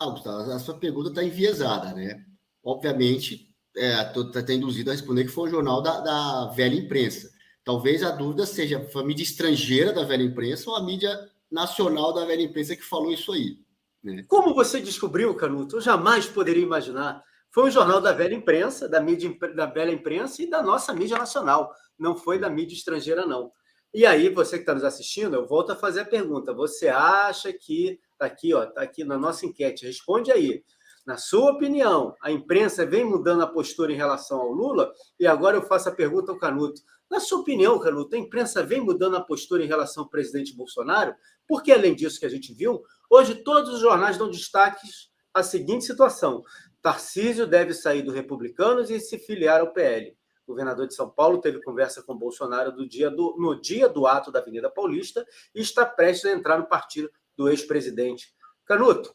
Gustavo, a sua pergunta está enviesada, né? Obviamente, está induzido a responder que foi um jornal da velha imprensa. Talvez a dúvida seja a mídia estrangeira da velha imprensa ou a mídia nacional da velha imprensa que falou isso aí. Né? Como você descobriu, Canuto? Eu jamais poderia imaginar. Foi um jornal da velha imprensa, da velha imprensa e da nossa mídia nacional. Não foi da mídia estrangeira, não. E aí, você que está nos assistindo, eu volto a fazer a pergunta. Você acha que... Está aqui na nossa enquete. Responde aí. Na sua opinião, a imprensa vem mudando a postura em relação ao Lula? E agora eu faço a pergunta ao Canuto. Na sua opinião, Canuto, a imprensa vem mudando a postura em relação ao presidente Bolsonaro? Porque, além disso que a gente viu, hoje todos os jornais dão destaques à seguinte situação: Tarcísio deve sair do Republicanos e se filiar ao PL. O governador de São Paulo teve conversa com Bolsonaro no dia do ato da Avenida Paulista e está prestes a entrar no partido do ex-presidente. Canuto,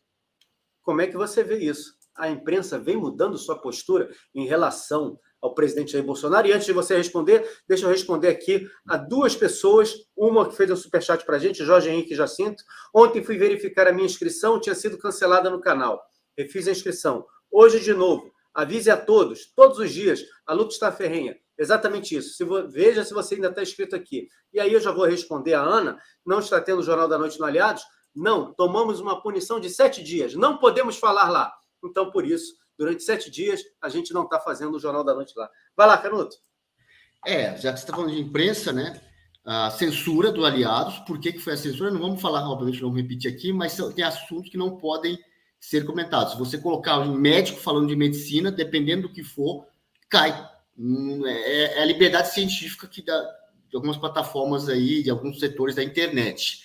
como é que você vê isso? A imprensa vem mudando sua postura em relação ao presidente Jair Bolsonaro? E antes de você responder, deixa eu responder aqui a 2 pessoas, uma que fez um superchat para a gente, Jorge Henrique Jacinto. Ontem fui verificar a minha inscrição, tinha sido cancelada no canal. Refiz a inscrição. Hoje, de novo, avise a todos, todos os dias, a luta está ferrenha. Exatamente isso. Veja se você ainda está inscrito aqui. E aí eu já vou responder a Ana, não está tendo o Jornal da Noite no Aliados? Não, tomamos uma punição de 7 dias. Não podemos falar lá. Então, por isso, durante 7 dias, a gente não está fazendo o Jornal da Noite lá. Vai lá, Canuto. Já que você está falando de imprensa, né? A censura do Aliados. Por que foi a censura? Não vamos falar, obviamente, não vou repetir aqui, mas tem assuntos que não podem ser comentados. Se você colocar um médico falando de medicina, dependendo do que for, cai. É a liberdade científica que dá de algumas plataformas aí, de alguns setores da internet.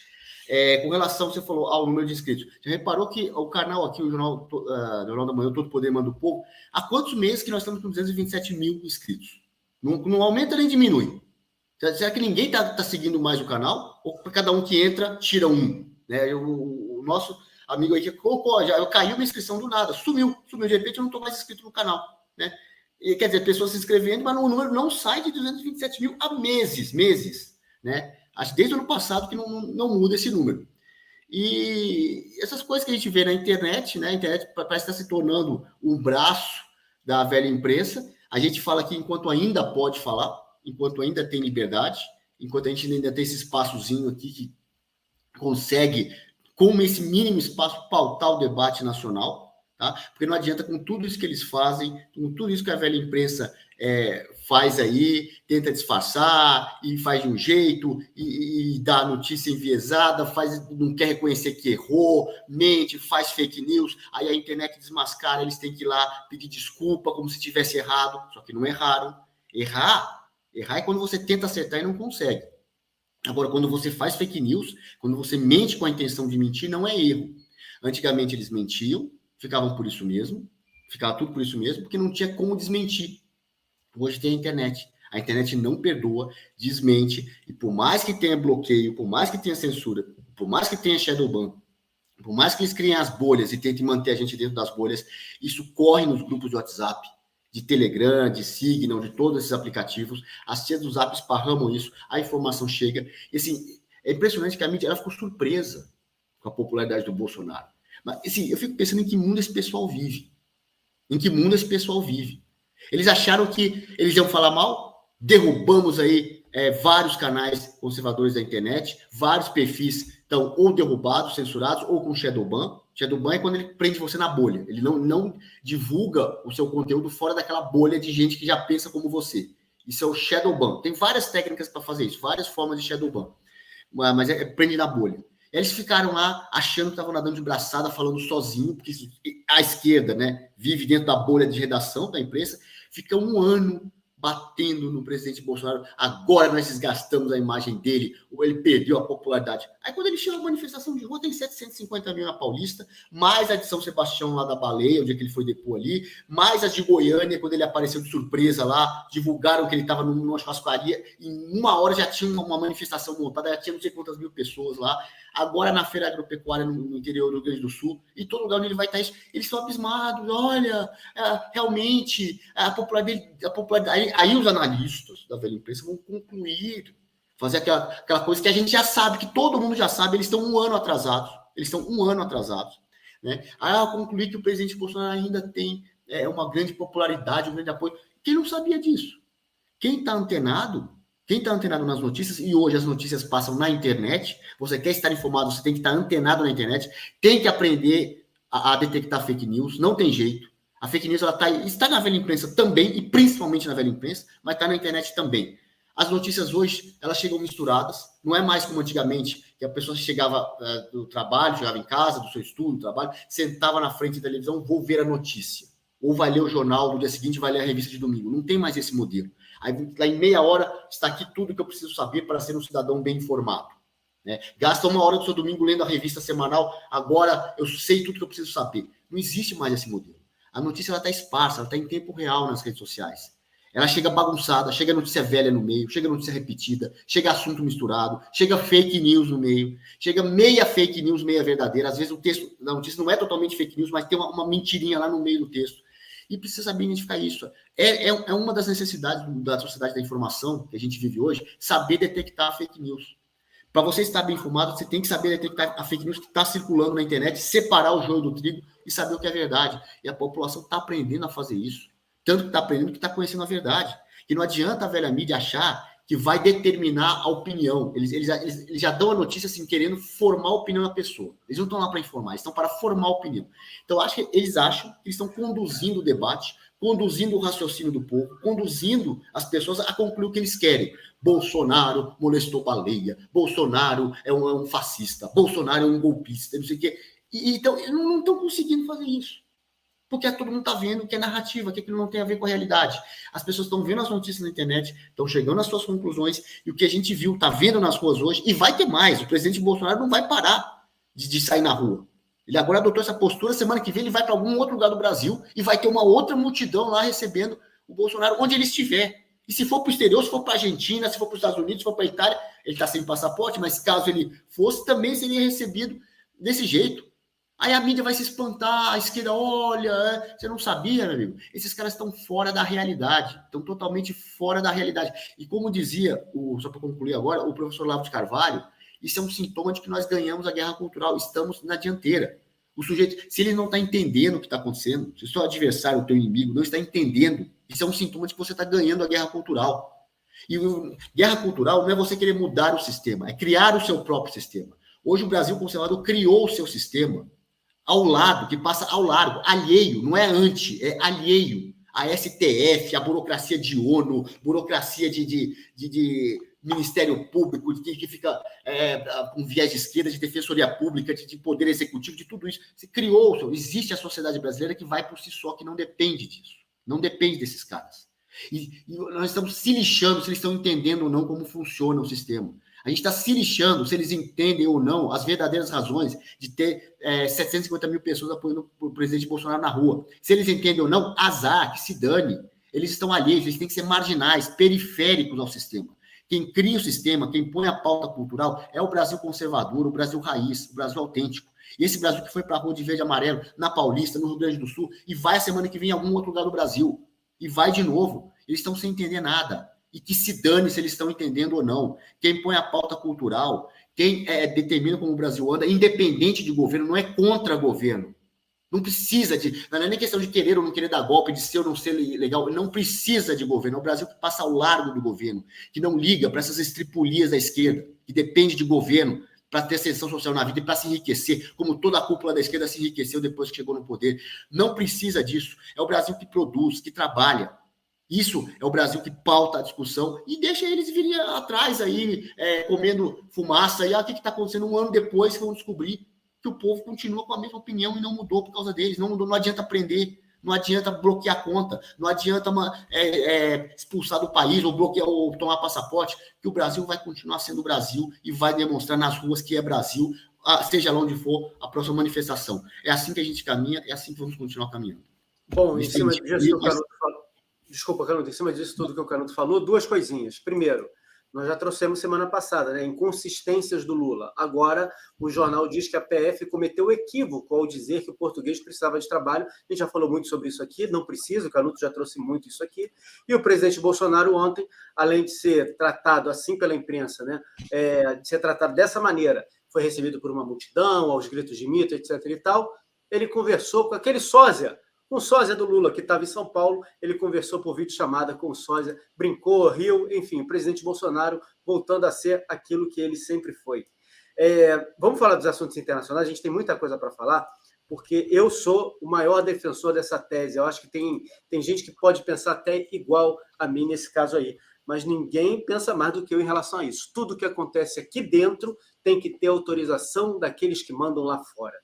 Com relação, você falou, ao número de inscritos. Você reparou que o canal aqui, o Jornal da Manhã, Todo Poder Manda o Povo, há quantos meses que nós estamos com 227 mil inscritos? Não aumenta nem diminui. Será que ninguém está seguindo mais o canal? Ou cada um que entra, tira um? Né? O nosso amigo aí que colocou, já caiu minha inscrição do nada, sumiu. De repente eu não estou mais inscrito no canal. Né? E, quer dizer, pessoas se inscrevendo, mas o número não sai de 227 mil há meses. Né? Acho desde o ano passado que não muda esse número. E essas coisas que a gente vê na internet, né? A internet parece estar se tornando um braço da velha imprensa. A gente fala aqui enquanto ainda pode falar, enquanto ainda tem liberdade, enquanto a gente ainda tem esse espaçozinho aqui que consegue, com esse mínimo espaço, pautar o debate nacional, tá? Porque não adianta com tudo isso que eles fazem, com tudo isso que a velha imprensa faz aí, tenta disfarçar e faz de um jeito e dá notícia enviesada, não quer reconhecer que errou, mente, faz fake news, aí a internet desmascara, eles têm que ir lá pedir desculpa como se tivesse errado, só que não erraram. Errar é quando você tenta acertar e não consegue. Agora, quando você faz fake news, quando você mente com a intenção de mentir, não é erro. Antigamente eles mentiam, ficavam por isso mesmo, ficava tudo por isso mesmo, porque não tinha como desmentir. Hoje tem a internet. A internet não perdoa, desmente, e por mais que tenha bloqueio, por mais que tenha censura, por mais que tenha shadowban, por mais que eles criem as bolhas e tentem manter a gente dentro das bolhas, isso corre nos grupos de WhatsApp, de Telegram, de Signal, de todos esses aplicativos. As tias do Zap esparramam isso, a informação chega. E, assim, é impressionante que a mídia ela ficou surpresa com a popularidade do Bolsonaro. Mas, assim, eu fico pensando em que mundo esse pessoal vive. Em que mundo esse pessoal vive. Eles acharam que eles iam falar mal? Derrubamos aí vários canais conservadores da internet, vários perfis estão ou derrubados, censurados, ou com shadowban. Shadowban é quando ele prende você na bolha. Ele não divulga o seu conteúdo fora daquela bolha de gente que já pensa como você. Isso é o shadowban. Tem várias técnicas para fazer isso, várias formas de shadowban. Mas prende na bolha. Eles ficaram lá achando que estavam nadando de braçada, falando sozinho, porque a esquerda, né, vive dentro da bolha de redação da imprensa, fica um ano batendo no presidente Bolsonaro. Agora nós desgastamos a imagem dele, ou ele perdeu a popularidade. Aí quando ele chama a manifestação de rua, tem 750 mil na Paulista, mais a de São Sebastião lá da Baleia, o dia que ele foi depor ali, mais as de Goiânia, quando ele apareceu de surpresa lá, divulgaram que ele estava numa churrascaria, em uma hora já tinha uma manifestação montada, já tinha não sei quantas mil pessoas lá. Agora na feira agropecuária no interior do Rio Grande do Sul, e todo lugar onde ele vai estar, eles estão abismados. Olha, realmente a popularidade. Aí os analistas da velha imprensa vão concluir, fazer aquela coisa que a gente já sabe, que todo mundo já sabe, eles estão um ano atrasados. Né? Aí eu concluí que o presidente Bolsonaro ainda tem uma grande popularidade, um grande apoio. Quem não sabia disso? Quem está antenado nas notícias, e hoje as notícias passam na internet, você quer estar informado, você tem que estar antenado na internet, tem que aprender a detectar fake news, não tem jeito. A fake news ela está na velha imprensa também, e principalmente na velha imprensa, mas está na internet também. As notícias hoje, elas chegam misturadas, não é mais como antigamente, que a pessoa chegava do trabalho, chegava em casa, do seu estudo, do trabalho, sentava na frente da televisão, vou ver a notícia. Ou vai ler o jornal, no dia seguinte vai ler a revista de domingo. Não tem mais esse modelo. Aí, lá em meia hora, está aqui tudo que eu preciso saber para ser um cidadão bem informado. Né? Gasta uma hora do seu domingo lendo a revista semanal, agora eu sei tudo que eu preciso saber. Não existe mais esse modelo. A notícia está esparsa, ela está em tempo real nas redes sociais. Ela chega bagunçada, chega notícia velha no meio, chega notícia repetida, chega assunto misturado, chega fake news no meio, chega meia fake news, meia verdadeira. Às vezes o texto da notícia não é totalmente fake news, mas tem uma mentirinha lá no meio do texto. E precisa saber identificar isso. É uma das necessidades da sociedade da informação que a gente vive hoje, saber detectar a fake news. Para você estar bem informado, você tem que saber detectar a fake news que está circulando na internet, separar o joio do trigo e saber o que é verdade. E a população está aprendendo a fazer isso. Tanto que está aprendendo que está conhecendo a verdade. Que não adianta a velha mídia achar que vai determinar a opinião. Eles já dão a notícia assim, querendo formar a opinião da pessoa. Eles não estão lá para informar, eles estão para formar a opinião. Então, acho que eles acham que eles estão conduzindo o debate, conduzindo o raciocínio do povo, conduzindo as pessoas a concluir o que eles querem. Bolsonaro molestou baleia, Bolsonaro é um fascista, Bolsonaro é um golpista, não sei o quê. Então, eles não estão conseguindo fazer isso. Porque todo mundo está vendo que é narrativa, que aquilo não tem a ver com a realidade. As pessoas estão vendo as notícias na internet, estão chegando às suas conclusões, e o que a gente viu, está vendo nas ruas hoje, e vai ter mais. O presidente Bolsonaro não vai parar de sair na rua. Ele agora adotou essa postura, semana que vem ele vai para algum outro lugar do Brasil e vai ter uma outra multidão lá recebendo o Bolsonaro, onde ele estiver. E se for para o exterior, se for para a Argentina, se for para os Estados Unidos, se for para a Itália, ele está sem passaporte, mas caso ele fosse, também seria recebido desse jeito. Aí a mídia vai se espantar, a esquerda, olha, você não sabia, meu amigo? Esses caras estão fora da realidade, estão totalmente fora da realidade. E como dizia, só para concluir agora, o professor Olavo de Carvalho, isso é um sintoma de que nós ganhamos a guerra cultural, estamos na dianteira. O sujeito, se ele não está entendendo o que está acontecendo, se o seu adversário, o teu inimigo, não está entendendo, isso é um sintoma de que você está ganhando a guerra cultural. E guerra cultural não é você querer mudar o sistema, é criar o seu próprio sistema. Hoje o Brasil conservador criou o seu sistema, ao lado, que passa ao largo, alheio, não é anti, é alheio. A STF, a burocracia de ONU, burocracia de Ministério Público, que fica com viés de esquerda, de defensoria pública, de poder executivo, de tudo isso. Você criou, existe a sociedade brasileira que vai por si só, que não depende disso. Não depende desses caras. E nós estamos se lixando se eles estão entendendo ou não como funciona o sistema. A gente está se lixando se eles entendem ou não as verdadeiras razões de ter 750 mil pessoas apoiando o presidente Bolsonaro na rua. Se eles entendem ou não, azar, que se dane. Eles estão alheios, eles têm que ser marginais, periféricos ao sistema. Quem cria o sistema, quem põe a pauta cultural é o Brasil conservador, o Brasil raiz, o Brasil autêntico. E esse Brasil que foi para a rua de verde e amarelo, na Paulista, no Rio Grande do Sul, e vai a semana que vem em algum outro lugar do Brasil. E vai de novo. Eles estão sem entender nada. E que se dane se eles estão entendendo ou não. Quem põe a pauta cultural, quem determina como o Brasil anda, independente de governo, não é contra governo. Não precisa de... Não é nem questão de querer ou não querer dar golpe, de ser ou não ser legal. Não precisa de governo. É o Brasil que passa ao largo do governo, que não liga para essas estripulias da esquerda, que depende de governo para ter ascensão social na vida e para se enriquecer, como toda a cúpula da esquerda se enriqueceu depois que chegou no poder. Não precisa disso. É o Brasil que produz, que trabalha. Isso é o Brasil que pauta a discussão e deixa eles virem atrás aí, comendo fumaça. E o que está acontecendo um ano depois que vão descobrir que o povo continua com a mesma opinião e não mudou por causa deles. Não mudou, não adianta prender, não adianta bloquear a conta, não adianta expulsar do país ou bloquear ou tomar passaporte, que o Brasil vai continuar sendo o Brasil e vai demonstrar nas ruas que é Brasil, seja lá onde for a próxima manifestação. É assim que a gente caminha, é assim que vamos continuar caminhando. Bom, em cima disso que o Canuto falou, desculpa, Canuto, em cima disso tudo que o Canuto falou, duas coisinhas. Primeiro, nós já trouxemos semana passada, né? Inconsistências do Lula. Agora, o jornal diz que a PF cometeu equívoco ao dizer que o português precisava de trabalho. A gente já falou muito sobre isso aqui, não precisa, o Canuto já trouxe muito isso aqui. E o presidente Bolsonaro ontem, além de ser tratado assim pela imprensa, né? De ser tratado dessa maneira, foi recebido por uma multidão, aos gritos de mito, etc. e tal, ele conversou com aquele sósia, um sósia do Lula, que estava em São Paulo, ele conversou por videochamada com o sósia, brincou, riu, enfim, o presidente Bolsonaro voltando a ser aquilo que ele sempre foi. Vamos falar dos assuntos internacionais, a gente tem muita coisa para falar, porque eu sou o maior defensor dessa tese. Eu acho que tem gente que pode pensar até igual a mim nesse caso aí, mas ninguém pensa mais do que eu em relação a isso. Tudo que acontece aqui dentro tem que ter autorização daqueles que mandam lá fora.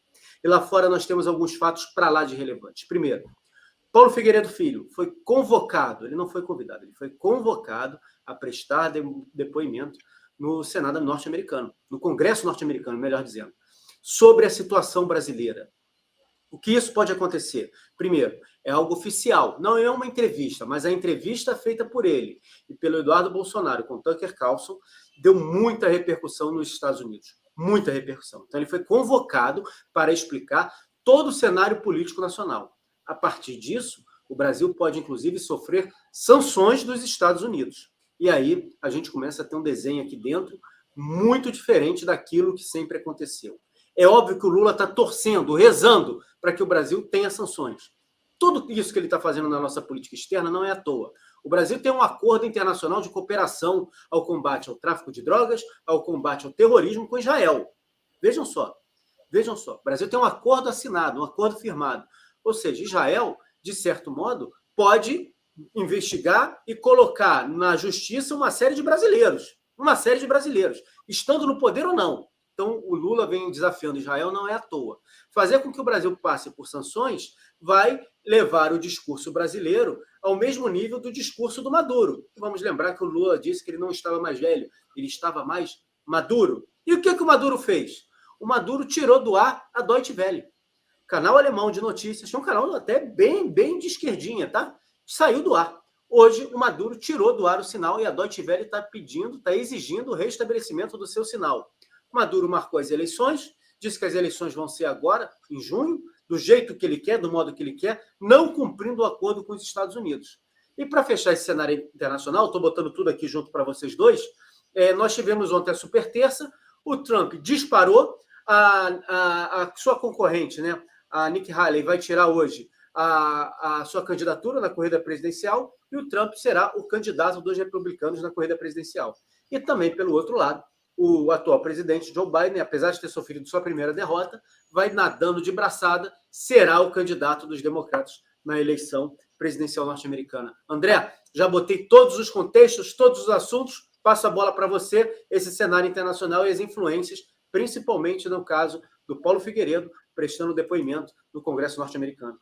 E lá fora nós temos alguns fatos para lá de relevantes. Primeiro, Paulo Figueiredo Filho foi convocado, ele não foi convidado, ele foi convocado a prestar depoimento no Senado norte-americano, no Congresso norte-americano, melhor dizendo, sobre a situação brasileira. O que isso pode acontecer? Primeiro, é algo oficial, não é uma entrevista, mas a entrevista feita por ele e pelo Eduardo Bolsonaro com Tucker Carlson deu muita repercussão nos Estados Unidos. Muita repercussão. Então, ele foi convocado para explicar todo o cenário político nacional. A partir disso, o Brasil pode, inclusive, sofrer sanções dos Estados Unidos. E aí, a gente começa a ter um desenho aqui dentro muito diferente daquilo que sempre aconteceu. É óbvio que o Lula está torcendo, rezando para que o Brasil tenha sanções. Tudo isso que ele está fazendo na nossa política externa não é à toa. O Brasil tem um acordo internacional de cooperação ao combate ao tráfico de drogas, ao combate ao terrorismo com Israel. Vejam só. O Brasil tem um acordo assinado, um acordo firmado. Ou seja, Israel, de certo modo, pode investigar e colocar na justiça uma série de brasileiros, estando no poder ou não. Então, o Lula vem desafiando Israel, não é à toa. Fazer com que o Brasil passe por sanções vai levar o discurso brasileiro ao mesmo nível do discurso do Maduro. Vamos lembrar que o Lula disse que ele não estava mais velho, ele estava mais maduro. E o que o Maduro fez? O Maduro tirou do ar a Deutsche Welle, canal alemão de notícias, um canal até bem de esquerdinha, tá? Saiu do ar. Hoje, o Maduro tirou do ar o sinal e a Deutsche Welle está exigindo o restabelecimento do seu sinal. Maduro marcou as eleições, disse que as eleições vão ser agora, em junho, do jeito que ele quer, do modo que ele quer, não cumprindo o acordo com os Estados Unidos. E para fechar esse cenário internacional, estou botando tudo aqui junto para vocês dois, nós tivemos ontem a super terça, o Trump disparou, a sua concorrente, né, a Nikki Haley, vai tirar hoje a sua candidatura na corrida presidencial e o Trump será o candidato dos republicanos na corrida presidencial. E também, pelo outro lado, o atual presidente Joe Biden, apesar de ter sofrido sua primeira derrota, vai nadando de braçada, será o candidato dos democratas na eleição presidencial norte-americana. André, já botei todos os contextos, todos os assuntos, passo a bola para você, esse cenário internacional e as influências, principalmente no caso do Paulo Figueiredo, prestando depoimento no Congresso norte-americano.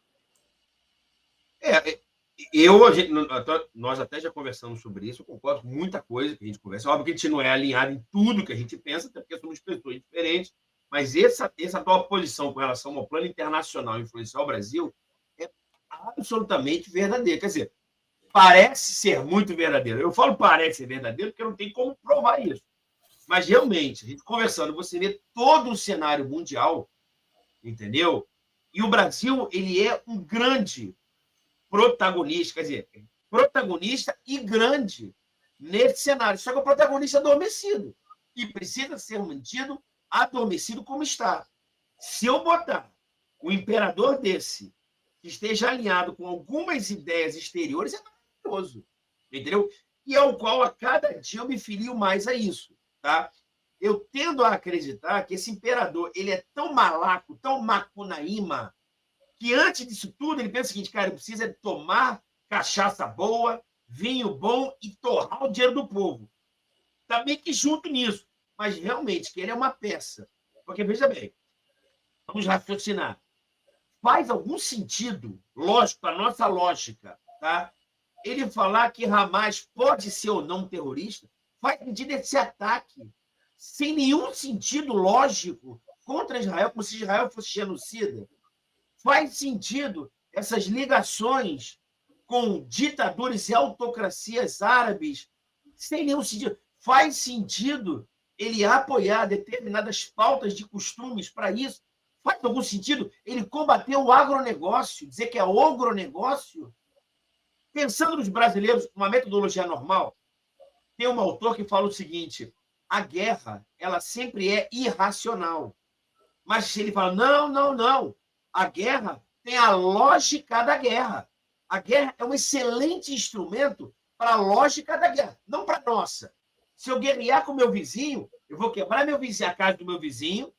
Nós até já conversamos sobre isso, eu concordo com muita coisa que a gente conversa. Óbvio que a gente não é alinhado em tudo que a gente pensa, até porque somos pessoas diferentes, mas essa tua posição com relação ao plano internacional influenciar o Brasil é absolutamente verdadeira. Quer dizer, parece ser muito verdadeiro. Eu falo parece ser verdadeiro porque não tem como provar isso. Mas, realmente, a gente conversando, você vê todo o cenário mundial, entendeu? E o Brasil, ele é um grande protagonista, quer dizer, protagonista e grande nesse cenário. Só que o protagonista é adormecido e precisa ser mantido adormecido como está. Se eu botar um imperador desse que esteja alinhado com algumas ideias exteriores, é maravilhoso, entendeu? E ao qual a cada dia eu me filio mais a isso, tá? Eu tendo a acreditar que esse imperador ele é tão malaco, tão macunaíma, que antes disso tudo ele pensa o seguinte, cara, eu preciso tomar cachaça boa, vinho bom e torrar o dinheiro do povo. Está meio que junto nisso, mas realmente que ele é uma peça. Porque, veja bem, vamos raciocinar. Faz algum sentido, lógico, para a nossa lógica, tá? Ele falar que Hamas pode ser ou não terrorista, faz sentido esse ataque, sem nenhum sentido lógico, contra Israel, como se Israel fosse genocida. Faz sentido essas ligações com ditaduras e autocracias árabes, sem nenhum sentido. Faz sentido ele apoiar determinadas pautas de costumes para isso? Faz algum sentido ele combater o agronegócio, dizer que é ogronegócio? Pensando nos brasileiros, uma metodologia normal, tem um autor que fala o seguinte, a guerra ela sempre é irracional. Mas se ele fala, não, a guerra tem a lógica da guerra. A guerra é um excelente instrumento para a lógica da guerra, não para a nossa. Se eu guerrear com meu vizinho, eu vou quebrar a casa do meu vizinho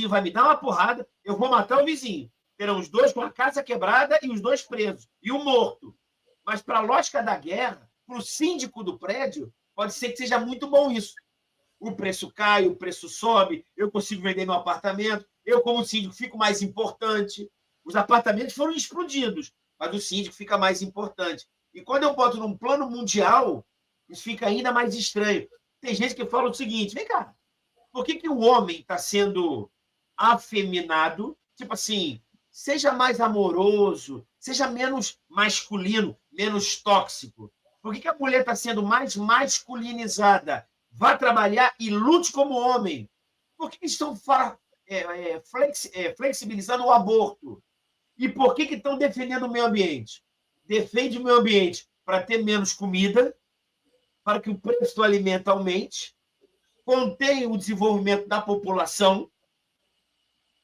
vai me dar uma porrada, eu vou matar o vizinho. Terão os dois com a casa quebrada e os dois presos, e o morto. Mas para a lógica da guerra, para o síndico do prédio, pode ser que seja muito bom isso. O preço cai, o preço sobe, eu consigo vender meu apartamento, eu, como síndico, fico mais importante. Os apartamentos foram explodidos, mas o síndico fica mais importante. E quando eu boto num plano mundial, isso fica ainda mais estranho. Tem gente que fala o seguinte, vem cá, por que o homem está sendo afeminado? Tipo assim, seja mais amoroso, seja menos masculino, menos tóxico. Por que a mulher está sendo mais masculinizada? Vá trabalhar e lute como homem. Por que estão flexibilizando o aborto? E por que estão defendendo o meio ambiente? Defende o meio ambiente para ter menos comida, para que o preço do alimento aumente, contém o desenvolvimento da população,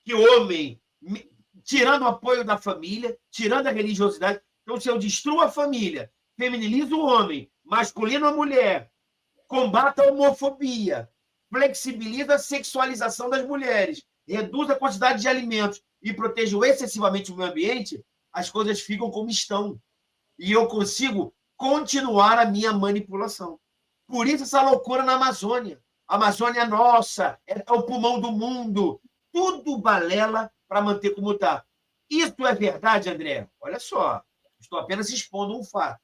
que o homem, tirando o apoio da família, tirando a religiosidade. Então, se eu destruo a família, feminilizo o homem, masculino a mulher, combata a homofobia, flexibiliza a sexualização das mulheres, reduz a quantidade de alimentos e protege excessivamente o meio ambiente, as coisas ficam como estão. E eu consigo continuar a minha manipulação. Por isso essa loucura na Amazônia. A Amazônia é nossa, é o pulmão do mundo. Tudo balela para manter como está. Isso é verdade, André? Olha só, estou apenas expondo um fato.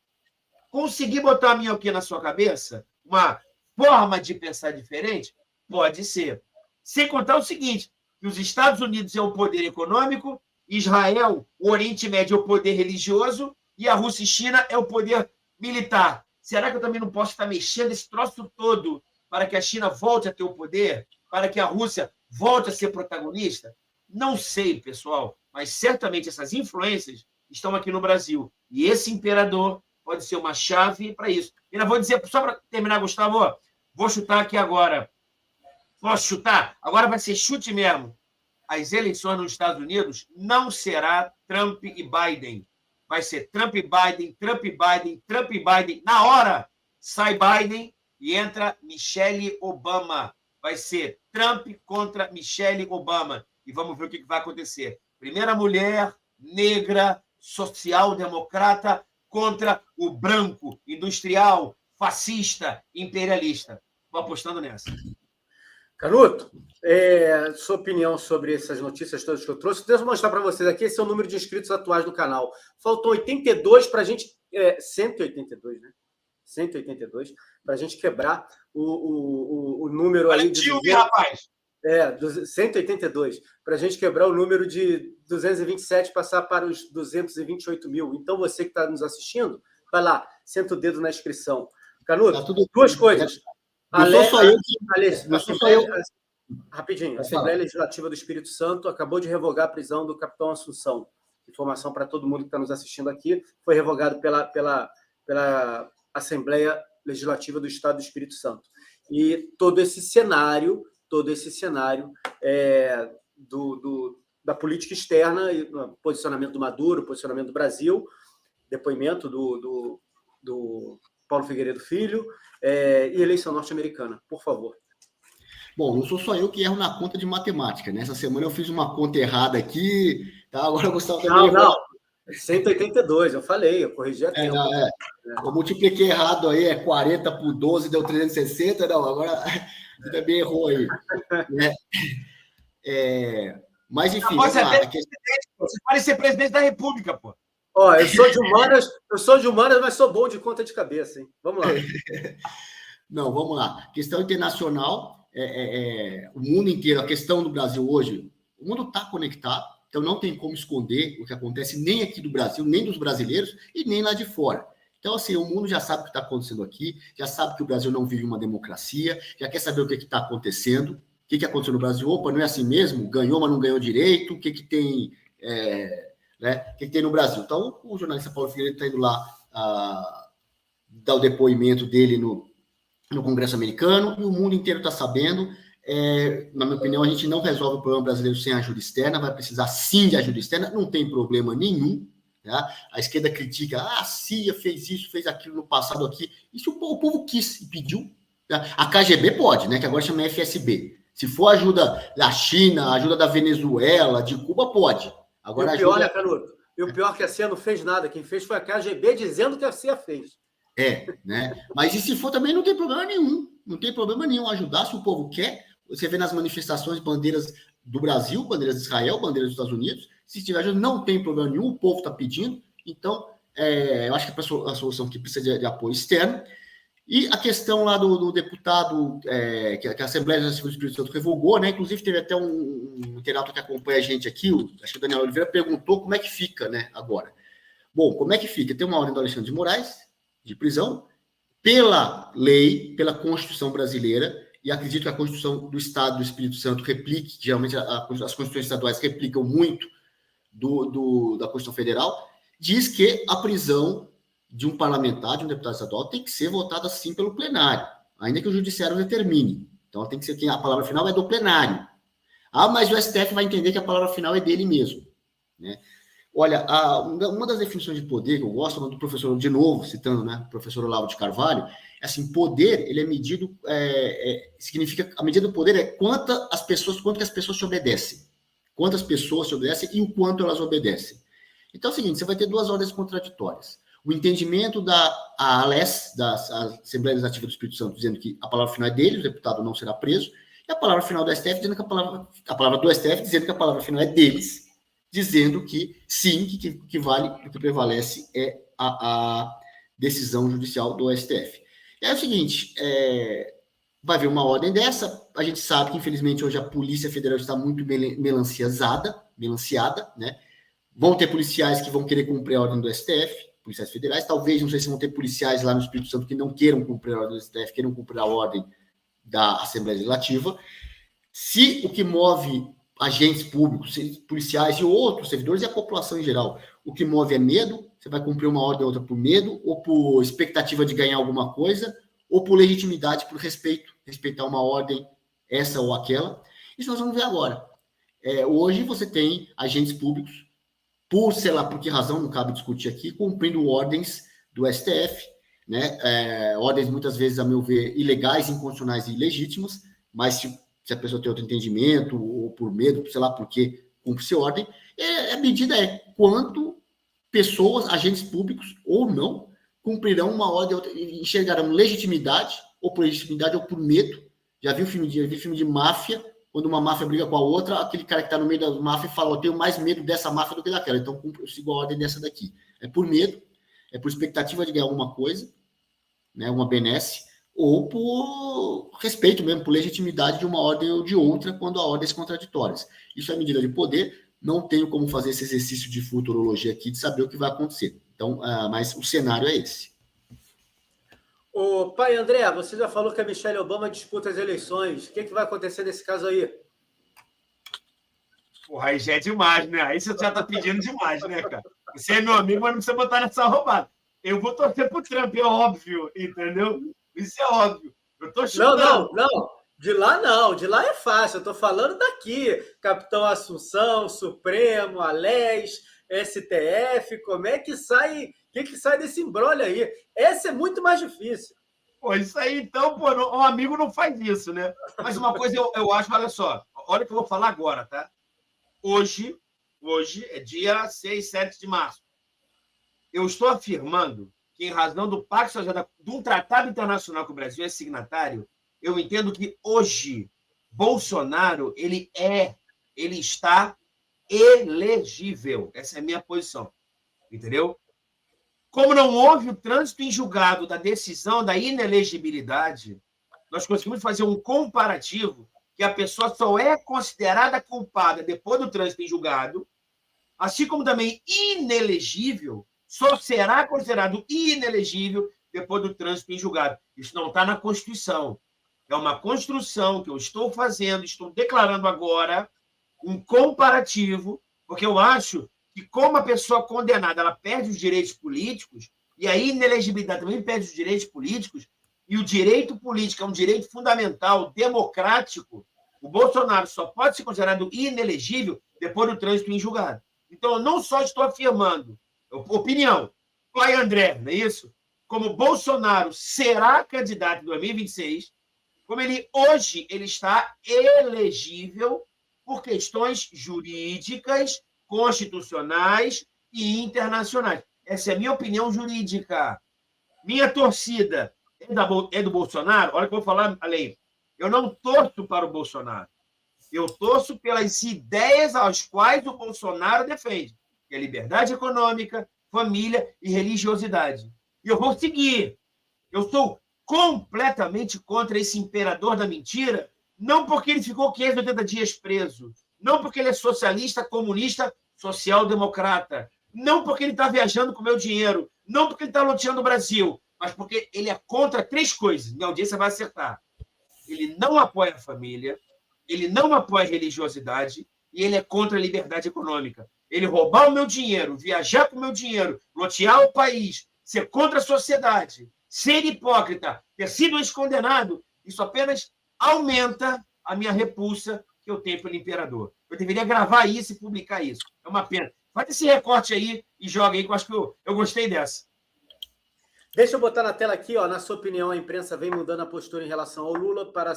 Consegui botar a minhoquinha na sua cabeça? Uma forma de pensar diferente? Pode ser. Sem contar o seguinte, que os Estados Unidos é o poder econômico, Israel, o Oriente Médio é o poder religioso e a Rússia e China é o poder militar. Será que eu também não posso estar mexendo esse troço todo para que a China volte a ter o poder? Para que a Rússia volte a ser protagonista? Não sei, pessoal, mas certamente essas influências estão aqui no Brasil. E esse imperador pode ser uma chave para isso. E ainda vou dizer, só para terminar, Gustavo, vou chutar aqui agora. Posso chutar? Agora vai ser chute mesmo. As eleições nos Estados Unidos não será Trump e Biden. Vai ser Trump e Biden, Trump e Biden, Trump e Biden. Na hora, sai Biden e entra Michelle Obama. Vai ser Trump contra Michelle Obama. E vamos ver o que vai acontecer. Primeira mulher negra, social-democrata, contra o branco, industrial, fascista, imperialista. Estou apostando nessa. Canuto, sua opinião sobre essas notícias todas que eu trouxe. Deixa eu mostrar para vocês aqui, esse é o número de inscritos atuais do canal. Faltam 82 para a gente... 182, né? 182, para a gente quebrar o número aí de... rapaz! 182, para a gente quebrar o número de 227 passar para os 228 mil. Então, você que está nos assistindo, vai lá, senta o dedo na inscrição. Canuto, Tá tudo... duas coisas. Rapidinho, a Assembleia Legislativa do Espírito Santo acabou de revogar a prisão do capitão Assunção. Informação para todo mundo que está nos assistindo aqui, foi revogado pela Assembleia Legislativa do Estado do Espírito Santo. E todo esse cenário da política externa, posicionamento do Maduro, posicionamento do Brasil, depoimento do Paulo Figueiredo Filho, e eleição norte-americana, por favor. Bom, não sou só eu que erro na conta de matemática, né? Essa semana eu fiz uma conta errada aqui, tá? Agora eu Gustavo também... Não, 182, eu falei, eu corrigi a tempo. Eu multipliquei errado aí, 40 por 12, deu 360, não, agora você também errou aí. Né? Mas, enfim... Você pode ser presidente da República, pô. Ó, eu sou de humanas, mas sou bom de conta de cabeça, hein? Vamos lá. Não, vamos lá. Questão internacional, o mundo inteiro, a questão do Brasil hoje, o mundo está conectado, então não tem como esconder o que acontece nem aqui do Brasil, nem dos brasileiros e nem lá de fora. Então, assim, o mundo já sabe o que está acontecendo aqui, já sabe que o Brasil não vive uma democracia, já quer saber o que está acontecendo, o que aconteceu no Brasil. Opa, não é assim mesmo? Ganhou, mas não ganhou direito, o que tem... né? O que tem no Brasil? Então, o jornalista Paulo Figueiredo está indo lá dar o depoimento dele no Congresso americano, e o mundo inteiro está sabendo. Na minha opinião, a gente não resolve o problema brasileiro sem ajuda externa, vai precisar sim de ajuda externa, não tem problema nenhum. Tá? A esquerda critica, a CIA fez isso, fez aquilo no passado aqui. Isso o povo quis e pediu. Tá? A KGB pode, né? Que agora chama FSB. Se for ajuda da China, ajuda da Venezuela, de Cuba, pode. Agora, e o pior, né, Canuto? E o pior é que a CIA não fez nada. Quem fez foi a KGB dizendo que a CIA fez. Né? Mas e se for também não tem problema nenhum. Não tem problema nenhum ajudar se o povo quer. Você vê nas manifestações bandeiras do Brasil, bandeiras de Israel, bandeiras dos Estados Unidos. Se tiver ajuda, não tem problema nenhum. O povo está pedindo. Então, eu acho que a solução que precisa de apoio externo. E a questão lá do deputado que a Assembleia Legislativa do Espírito Santo revogou, né? Inclusive teve até um internauta que acompanha a gente aqui, acho que o Daniel Oliveira, perguntou como é que fica, né, agora. Bom, como é que fica? Tem uma ordem do Alexandre de Moraes, de prisão, pela lei, pela Constituição brasileira, e acredito que a Constituição do Estado do Espírito Santo replique, geralmente as Constituições estaduais replicam muito da Constituição Federal, diz que a prisão de um parlamentar, de um deputado estadual, tem que ser votada sim pelo plenário, ainda que o judiciário determine. Então, tem que ser a palavra final é do plenário. Mas o STF vai entender que a palavra final é dele mesmo. Né? Olha, uma das definições de poder que eu gosto, do professor, de novo, citando, né, o professor Olavo de Carvalho, é assim, poder, ele é medido, significa, a medida do poder é quanto que as pessoas te obedecem. Quantas pessoas te obedecem e o quanto elas obedecem. Então é o seguinte, você vai ter duas ordens contraditórias. O entendimento da ALES, da Assembleia Legislativa do Espírito Santo, dizendo que a palavra final é dele, o deputado não será preso, e a palavra final do STF, dizendo que a palavra do STF, dizendo que a palavra final é deles, dizendo que sim, que vale, o que prevalece é a decisão judicial do STF. É o seguinte, vai haver uma ordem dessa, a gente sabe que, infelizmente, hoje a Polícia Federal está muito melanciada, né? Vão ter policiais que vão querer cumprir a ordem do STF, policiais federais, talvez, não sei se vão ter policiais lá no Espírito Santo que não queiram cumprir a ordem do STF, queiram cumprir a ordem da Assembleia Legislativa. Se o que move agentes públicos, policiais e outros servidores é a população em geral, o que move é medo, você vai cumprir uma ordem ou outra por medo, ou por expectativa de ganhar alguma coisa, ou por legitimidade, por respeitar uma ordem, essa ou aquela. Isso nós vamos ver agora. Hoje você tem agentes públicos, por, sei lá, por que razão, não cabe discutir aqui, cumprindo ordens do STF, né? Ordens muitas vezes, a meu ver, ilegais, inconstitucionais e ilegítimas, mas se a pessoa tem outro entendimento, ou por medo, sei lá por que cumpre-se ordem, a medida é quanto pessoas, agentes públicos ou não, cumprirão uma ordem, enxergarão legitimidade, ou por legitimidade ou por medo, Já viu filme de máfia, quando uma máfia briga com a outra, aquele cara que está no meio da máfia fala, eu tenho mais medo dessa máfia do que daquela, então eu sigo a ordem dessa daqui. É por medo, é por expectativa de ganhar alguma coisa, né, uma benesse, ou por respeito mesmo, por legitimidade de uma ordem ou de outra, quando há ordens contraditórias. Isso é medida de poder, não tenho como fazer esse exercício de futurologia aqui, de saber o que vai acontecer. Então, mas o cenário é esse. O pai André, você já falou que a Michelle Obama disputa as eleições. O que vai acontecer nesse caso aí? Porra, aí já é demais, né? Aí você já tá pedindo demais, né, cara? Você é meu amigo, mas não precisa botar nessa roubada. Eu vou torcer pro Trump, é óbvio, entendeu? Isso é óbvio. Eu tô chutando. Não. De lá não. De lá é fácil. Eu tô falando daqui. Capitão Assunção, Supremo, Alés, STF. Como é que sai... O que sai desse imbróglio aí? Essa é muito mais difícil. Pô, isso aí, então, pô, um amigo não faz isso, né? Mas uma coisa eu acho, olha só, olha o que eu vou falar agora, tá? Hoje é dia 6, 7 de março. Eu estou afirmando que, em razão do Pacto de um tratado internacional que o Brasil é signatário, eu entendo que hoje Bolsonaro ele está elegível. Essa é a minha posição, entendeu? Como não houve o trânsito em julgado da decisão da inelegibilidade, nós conseguimos fazer um comparativo que a pessoa só é considerada culpada depois do trânsito em julgado, assim como também inelegível, só será considerado inelegível depois do trânsito em julgado. Isso não está na Constituição. É uma construção que eu estou fazendo, estou declarando agora, um comparativo, porque eu acho que, como a pessoa condenada ela perde os direitos políticos, e a inelegibilidade também perde os direitos políticos, e o direito político é um direito fundamental, democrático, o Bolsonaro só pode ser considerado inelegível depois do trânsito em julgado. Então, eu não só estou afirmando, opinião, pai André, não é isso? Como Bolsonaro será candidato em 2026, como hoje ele está elegível por questões jurídicas, constitucionais e internacionais. Essa é a minha opinião jurídica. Minha torcida é do Bolsonaro? Olha o que eu vou falar, além. Eu não torço para o Bolsonaro. Eu torço pelas ideias às quais o Bolsonaro defende, que é liberdade econômica, família e religiosidade. E eu vou seguir. Eu sou completamente contra esse imperador da mentira, não porque ele ficou 580 dias preso, não porque ele é socialista, comunista, social-democrata, não porque ele está viajando com meu dinheiro, não porque ele está loteando o Brasil, mas porque ele é contra 3 coisas. Minha audiência vai acertar. Ele não apoia a família, ele não apoia a religiosidade e ele é contra a liberdade econômica. Ele roubar o meu dinheiro, viajar com o meu dinheiro, lotear o país, ser contra a sociedade, ser hipócrita, ter sido ex-condenado, isso apenas aumenta a minha repulsa que eu tenho pelo imperador. Eu deveria gravar isso e publicar isso. É uma pena. Faz esse recorte aí e joga aí, que eu acho que eu gostei dessa. Deixa eu botar na tela aqui, ó, na sua opinião, a imprensa vem mudando a postura em relação ao Lula para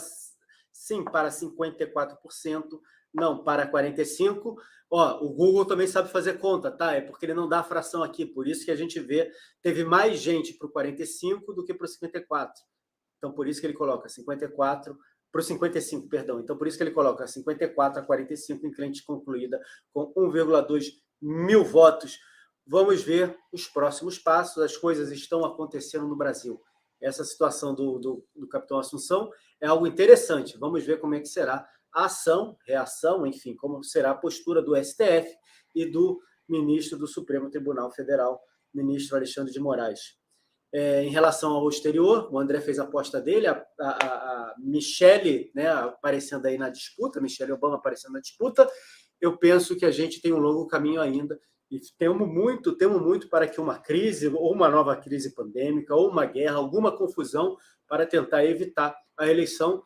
sim, para 54%, não para 45%. Ó, o Google também sabe fazer conta, tá? É porque ele não dá a fração aqui, por isso que a gente vê, teve mais gente para o 45% do que para o 54%. Então, por isso que ele coloca 54% para o 55%, perdão. Então, por isso que ele coloca 54 a 45 em crente concluída, com 1,2 mil votos. Vamos ver os próximos passos. As coisas estão acontecendo no Brasil. Essa situação do capitão Assunção é algo interessante. Vamos ver como é que será a ação, reação, enfim, como será a postura do STF e do ministro do Supremo Tribunal Federal, ministro Alexandre de Moraes. Em relação ao exterior, o André fez a aposta dele, a Michelle, né, aparecendo aí na disputa, Michelle Obama aparecendo na disputa. Eu penso que a gente tem um longo caminho ainda e temo muito para que uma crise, ou uma nova crise pandêmica, ou uma guerra, alguma confusão, para tentar evitar a eleição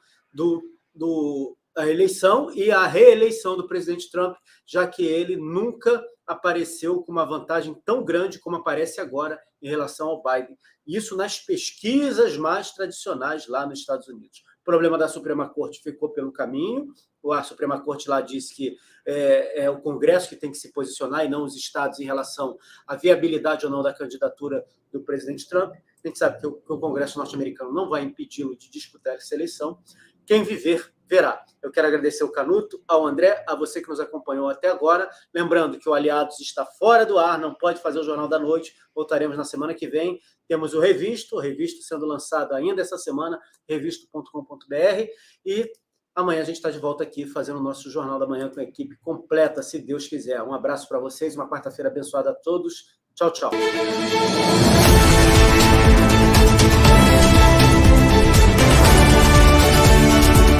a eleição e a reeleição do presidente Trump, já que ele nunca apareceu com uma vantagem tão grande como aparece agora em relação ao Biden. Isso nas pesquisas mais tradicionais lá nos Estados Unidos. O problema da Suprema Corte ficou pelo caminho. A Suprema Corte lá disse que é o Congresso que tem que se posicionar e não os estados em relação à viabilidade ou não da candidatura do presidente Trump. A gente sabe que o Congresso norte-americano não vai impedi-lo de disputar essa eleição. quem viver, verá. Eu quero agradecer ao Canuto, ao André, a você que nos acompanhou até agora. Lembrando que o Aliados está fora do ar, não pode fazer o Jornal da Noite. Voltaremos na semana que vem. Temos o Revisto sendo lançado ainda essa semana, revisto.com.br. E amanhã a gente está de volta aqui fazendo o nosso Jornal da Manhã com a equipe completa, se Deus quiser. Um abraço para vocês, uma quarta-feira abençoada a todos. Tchau, tchau.